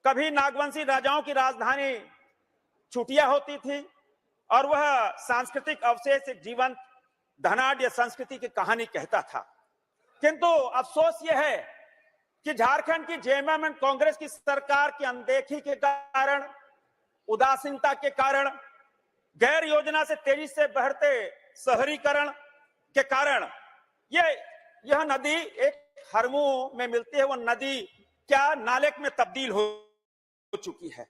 कभी नागवंशी राजाओं की राजधानी चुटिया होती थी और वह सांस्कृतिक अवशेष एक जीवंत धनाढ्य संस्कृति की कहानी कहता था। किंतु अफसोस यह है कि झारखंड की जेएमएम एंड कांग्रेस की सरकार की अनदेखी के कारण, उदासीनता के कारण, गैर योजना से तेजी से बढ़ते शहरीकरण के कारण यह नदी एक हरमू में मिलती है, वो नदी क्या नाले में तब्दील हो चुकी है।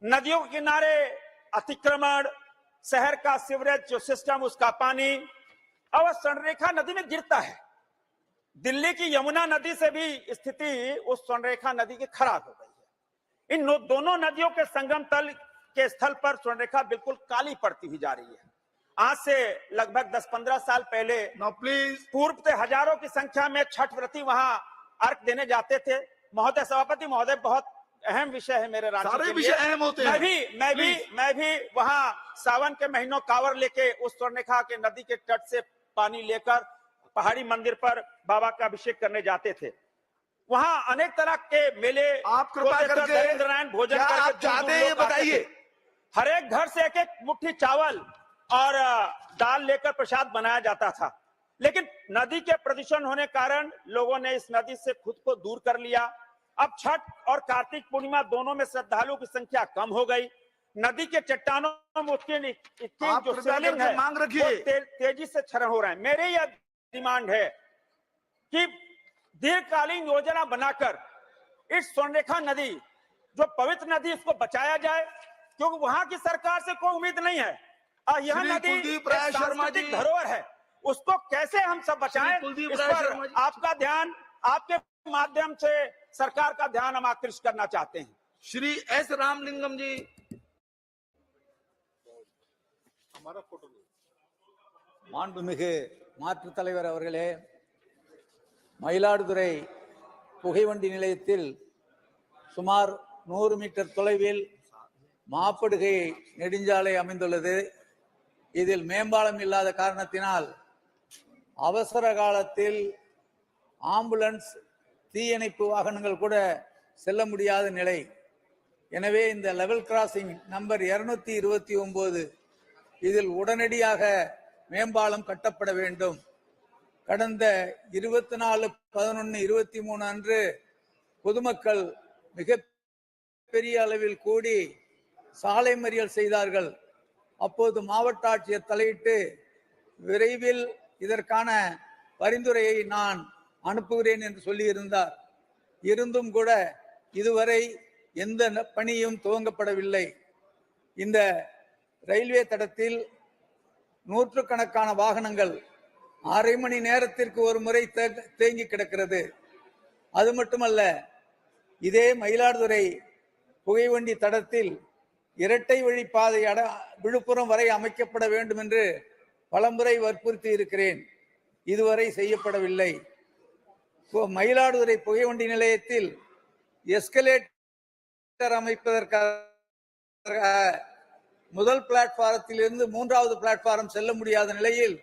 नदियों के किनारे अतिक्रमण, शहर का सीवरेज जो सिस्टम, उसका पानी अब स्वर्णरेखा नदी में गिरता है। दिल्ली की यमुना नदी से भी स्थिति उस स्वर्णरेखा नदी की खराब हो गई है। इन दोनों नदियों के संगम तल के स्थल पर स्वर्णरेखा बिल्कुल काली पड़ती हुई जा रही है। आज से लगभग 10-15 साल पहले पूर्व से हजारों की संख्या में छठ व्रती वहां अर्घ देने जाते थे। महोदय, सभापति महोदय, बहुत अहम विषय है मेरे रांची सारे के विषय लिए। अहम होते हैं। मैं भी वहां सावन के महीनों कांवर लेके उस स्वर्णरेखा के नदी के तट से पानी लेकर पहाड़ी मंदिर पर बाबा का अभिषेक करने जाते थे। वहां अनेक तरह के मेले, आप कृपा करके नरेंद्र नारायण भोजन क्या आप चाहते हैं ये बताइए। हर एक घर से एक एक मुट्ठी चावल और दाल लेकर प्रसाद बनाया जाता था, लेकिन नदी के प्रदूषण होने कारण लोगों ने इस नदी से खुद को दूर कर लिया। अब छठ और कार्तिक पूर्णिमा दोनों में श्रद्धालुओं की संख्या कम हो गई। नदी के चट्टानों में उसके जो शिवलिंग है मांग रखिए, तेजी से क्षरण हो रहा है। मेरी यह डिमांड है कि दीर्घकालीन योजना बनाकर इस स्वर्णरेखा नदी, जो पवित्र नदी, इसको बचाया जाए, क्योंकि वहां की सरकार से कोई उम्मीद नहीं है। यह नदी सांस्कृतिक धरोहर है, उसको कैसे हम सब बचाएं, इस पर आपका ध्यान, आपके माध्यम से सरकार का ध्यान हम आकृष्ट करना चाहते हैं। श्री एस रामलिंगम जी, மாண்புமிகு மாற்றுத் தலைவர் அவர்களே, மயிலாடுதுறை புகைவண்டி நிலையத்தில் சுமார் 100 மீட்டர் தொலைவில் மாப்படுகை நெடுஞ்சாலை அமைந்துள்ளது. இதில் மேம்பாலம் இல்லாத காரணத்தினால் அவசர காலத்தில் ஆம்புலன்ஸ், தீயணைப்பு வாகனங்கள் கூட செல்ல முடியாத நிலை. எனவே இந்த லெவல் கிராசிங் நம்பர் 229 இதில் உடனடியாக மேம்பாலம் கட்டப்பட வேண்டும். கடந்த 24/11/23 அன்று பொதுமக்கள் மிக பெரிய அளவில் கூடி சாலை மறியல் செய்தார்கள். அப்போது மாவட்ட ஆட்சியர் தலையிட்டு விரைவில் இதற்கான பரிந்துரையை நான் அனுப்புகிறேன் என்று சொல்லியிருந்தார். இருந்தும் கூட இதுவரை எந்த பணியும் துவங்கப்படவில்லை. இந்த ரயில்வே தடத்தில் நூற்றுக்கணக்கான வாகனங்கள் அரை மணி நேரத்திற்கு ஒரு முறை தேங்கி கிடக்கிறது. அது மட்டுமல்ல, இதே மயிலாடுதுறை புகைவண்டி தடத்தில் இரட்டை வழி பாதை விழுப்புரம் வரை அமைக்கப்பட வேண்டும் என்று பலமுறை வற்புறுத்தி இருக்கிறேன். இதுவரை செய்யப்படவில்லை. மயிலாடுதுறை புகைவண்டி நிலையத்தில் எஸ்கலேட்டர் அமைப்பதற்காக முதல் பிளாட்பாரத்தில் இருந்து 3வது பிளாட்பாரம் செல்ல முடியாத நிலையில்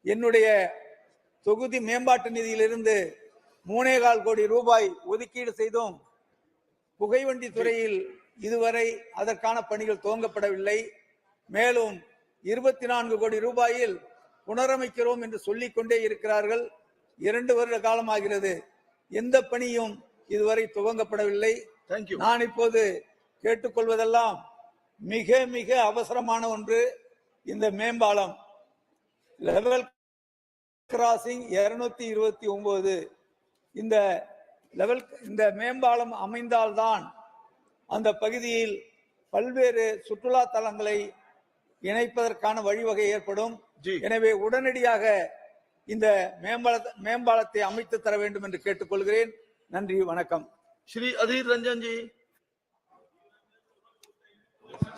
என்னுடைய தொகுதி மேம்பாட்டு நிதியிலிருந்து 3.25 கோடி ரூபாய் ஒதுக்கீடு செய்தோம். புகைவண்டி துறையில் இதுவரை அதற்கான பணிகள் துவங்கப்படவில்லை. மேலும் 24 கோடி ரூபாயில் புனரமைக்கிறோம் என்று சொல்லிக் கொண்டே இருக்கிறார்கள். 2 வருட காலமாகிறது, எந்த பணியும் இதுவரை துவங்கப்படவில்லை. நான் இப்போது கேட்டுக்கொள்வதெல்லாம் மிக மிக அவசரமான ஒன்று. இந்த மேம்பாலம் லெவல் கிராசிங் 229 இந்த மேம்பாலம் அமைந்தால்தான் அந்த பகுதியில் பல்வேறு சுற்றுலா தலங்களை இணைப்பதற்கான வழிவகை ஏற்படும். எனவே உடனடியாக இந்த மேம்பாலத்தை அமைத்து தர வேண்டும் என்று கேட்டுக்கொள்கிறேன். நன்றி, வணக்கம். श्री अधीर रंजन जी.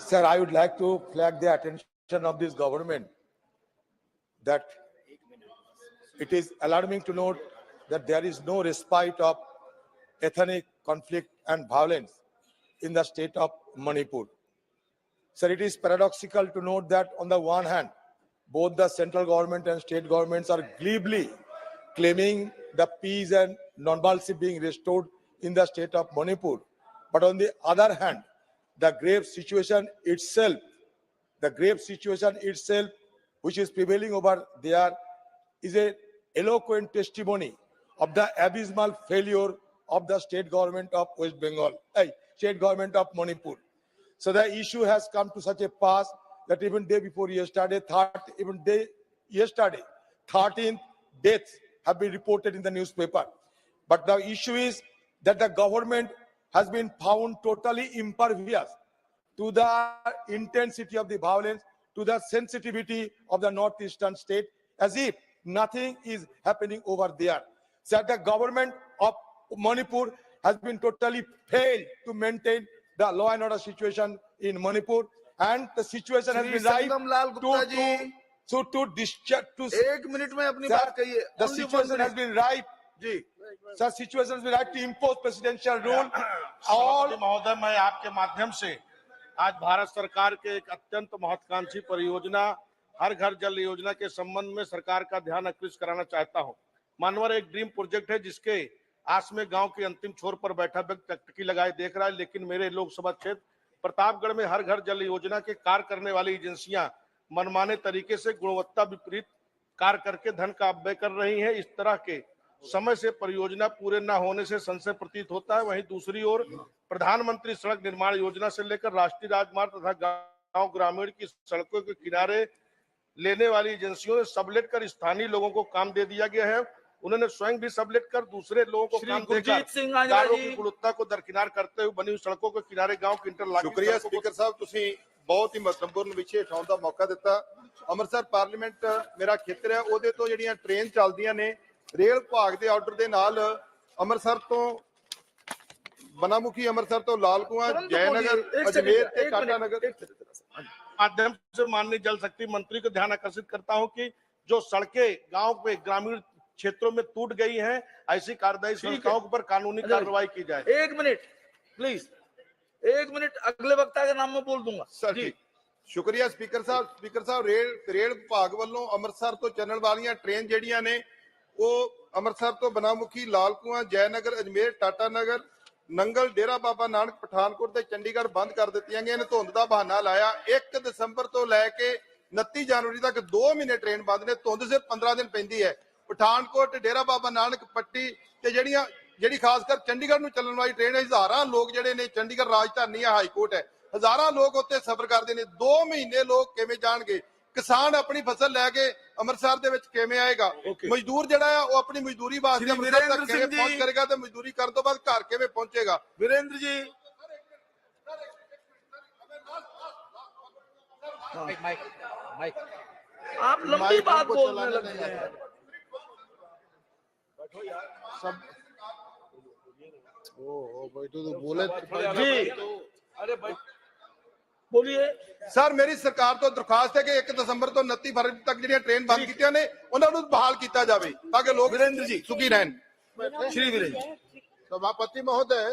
Sir, I would like to flag the attention of this government that it is alarming to note that there is no respite of ethnic conflict and violence in the state of Manipur. Sir, it is paradoxical to note that on the one hand, both the central government and state governments are glibly claiming the peace and normalcy being restored in the state of Manipur. But on the other hand, the grave situation itself, which is prevailing over there, is an eloquent testimony of the abysmal failure of the state government of West Bengal, state government of Manipur. So the issue has come to such a pass that even day before yesterday, 13 deaths have been reported in the newspaper. But the issue is that the government has been found totally impervious to the intensity of the violence, to the sensitivity of the northeastern state, as if nothing is happening over there. So the government of Manipur has been totally failed to maintain the law and order situation in Manipur, and the situation has been right to discharge. एक minute में अपनी बात कहिए. The situation has been right. Sir, situation has been right to impose presidential rule. और महोदय, मैं आपके माध्यम से आज भारत सरकार के एक अत्यंत महत्वाकांक्षी परियोजना हर घर जल योजना के संबंध में सरकार का ध्यान आकृष्ट कराना चाहता हूं। मानवर एक ड्रीम प्रोजेक्ट है जिसके आस में गांव के अंतिम छोर पर बैठा व्यक्ति टकटकी लगाए देख रहा है, लेकिन मेरे लोकसभा क्षेत्र प्रतापगढ़ में हर घर जल योजना के कार्य करने वाली एजेंसियां मनमाने तरीके से गुणवत्ता विपरीत कार्य करके धन का अपव्यय कर रही हैं। इस तरह के समय से परियोजना पूरे न होने से संशय प्रतीत होता है। वहीं दूसरी ओर प्रधानमंत्री सड़क निर्माण योजना से लेकर राष्ट्रीय राजमार्ग तथा गांव ग्रामीण की सड़कों के किनारे लेने वाली एजेंसियों ने सबलेट कर स्थानीय लोगों को काम दे दिया गया है। उन्होंने स्वयं भी सबलेट कर दूसरे लोगों को काम देकर कार्यों की गुणवत्ता को दरकिनार करते हुए बनी हुई सड़कों के किनारे गांव की इंटरलॉकिंग। शुक्रिया स्पीकर साहब, तुसी बहुत ही महत्वपूर्ण विषय उठाउण दा मौका दिता। अमृतसर पार्लीमेंट मेरा खेतर है, ओदे तो जिहड़ियां ट्रेन चलदियां ने रेल विभाग के ऑर्डर के नाल अमृतसर तो बनामुखी, अमृतसर तो लालकुआं, जयनगर, अजमेर ते टाटानगर माध्यम से माननीय जल शक्ति मंत्री को ध्यान आकर्षित करता हूं कि जो सड़कें गांव पे ग्रामीण क्षेत्रों में टूट गई हैं, ऐसी कार्यदायी संस्थाओं पर कानूनी कार्रवाई की जाए। एक मिनट प्लीज, एक मिनट, अगले वक्ता के नाम में बोल दूंगा सर जी। शुक्रिया स्पीकर साहब। स्पीकर साहब, रेल विभाग वालों अमृतसर तो चलने वाली ट्रेन जिहड़ियां ने वो अमृतसर तो बनामुखी, लालकुआं, जयनगर, अजमेर, टाटानगर, नंगल, डेरा बाबा नानक, पठानकोट ते चंडीगढ़ बंद कर दित्तियां गईयां ने। धुंध का बहाना लाया 1 दिसंबर तो लैके 29 जनवरी तक 2 महीने ट्रेन बंद ने। धुंध सिर्फ 15 दिन पैंदी है। पठानकोट, डेरा बाबा नानक, पट्टी ते ਜਿਹੜੀ खासकर चंडीगढ़ ਨੂੰ ਚੱਲਣ ਵਾਲੀ ट्रेन हजारां लोग ਜਿਹੜੇ ਨੇ, चंडीगढ़ राजधानी है, हाईकोर्ट है, हजारां लोग उत्ते सफर करते हैं। 2 महीने लोग किवें जाणगे? किसान अपनी फसल लैके अमृतसर दे विच किवें आएगा? मजदूर जिहड़ा है वो अपनी मजदूरी वास्ते अमृतसर तक किवें पहुंच करेगा ते मजदूरी करन तो बाद घर किवें पहुंचेगा? वीरेंद्र जी, माइक आप लंबी बात बोलने लग गए हैं। सब ओ बैठो तो बोले जी, अरे भाई बोलिए सर मेरी सरकार तो दरखास्त है कि 1 ਦਸੰਬਰ ਤੋਂ 29 ਫਰਵਰੀ ਤੱਕ ਜਿਹੜੀਆਂ ਟ੍ਰੇਨ ਬੰਦ ਕੀਤੀਆਂ ਨੇ ਉਹਨਾਂ ਨੂੰ ਬਹਾਲ ਕੀਤਾ ਜਾਵੇ ਤਾਂ ਕਿ ਲੋਕ वीरेंद्र जी सुखी रहें। श्री वीरेंद्र जी सभापति महोदय,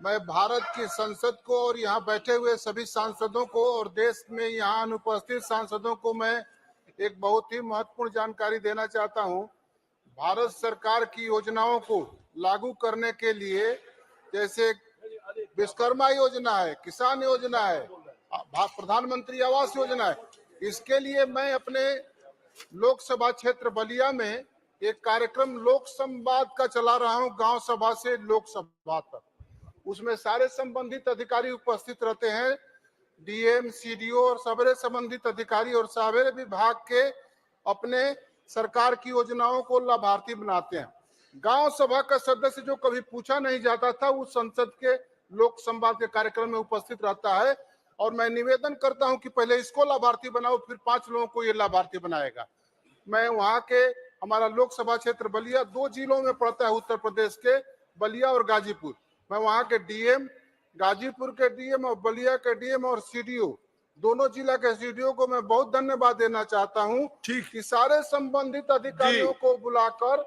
मैं भारत की संसद को और यहाँ बैठे हुए सभी सांसदों को और देश में यहाँ अनुपस्थित सांसदों को मैं एक बहुत ही महत्वपूर्ण जानकारी देना चाहता हूँ। भारत सरकार की योजनाओं को लागू करने के लिए जैसे विश्वकर्मा योजना है, किसान योजना है, प्रधानमंत्री आवास योजना है, इसके लिए मैं अपने लोकसभा क्षेत्र बलिया में एक कार्यक्रम लोक संवाद का चला रहा हूं, गांव सभा से लोकसभा तक। उसमें सारे संबंधित अधिकारी उपस्थित रहते हैं, डीएम, सीडीओ और सारे संबंधित अधिकारी और सारे विभाग के अपने सरकार की योजनाओं को लाभार्थी बनाते हैं। गांव सभा का सदस्य जो कभी पूछा नहीं जाता था, उस संसद के लोक संवाद के कार्यक्रम में उपस्थित रहता है और मैं निवेदन करता हूं कि पहले इसको लाभार्थी बनाओ, फिर 5 लोगों को ये लाभार्थी बनाएगा। मैं वहां के हमारा लोकसभा क्षेत्र बलिया 2 जिलों में पड़ता है, उत्तर प्रदेश के बलिया और गाजीपुर। मैं वहां के डीएम, गाजीपुर के डीएम और बलिया के डीएम और सीडीओ, दोनों जिला के सीडीओ को मैं बहुत धन्यवाद देना चाहता हूं कि सारे संबंधित अधिकारियों को बुलाकर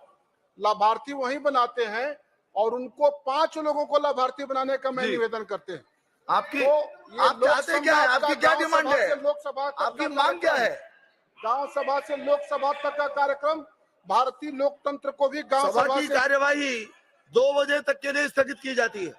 लाभार्थी वही बनाते हैं और उनको 5 लोगों को लाभार्थी बनाने का मैं निवेदन करते हैं। आपकी आप चाहते क्या है? आपकी क्या डिमांड है? लोकसभा आपकी मांग क्या है? गांव सभा से लोकसभा तक का कार्यक्रम, भारतीय लोकतंत्र को भी गांव सभा सभा की से कार्यवाही 2 बजे तक के लिए स्थगित की जाती है।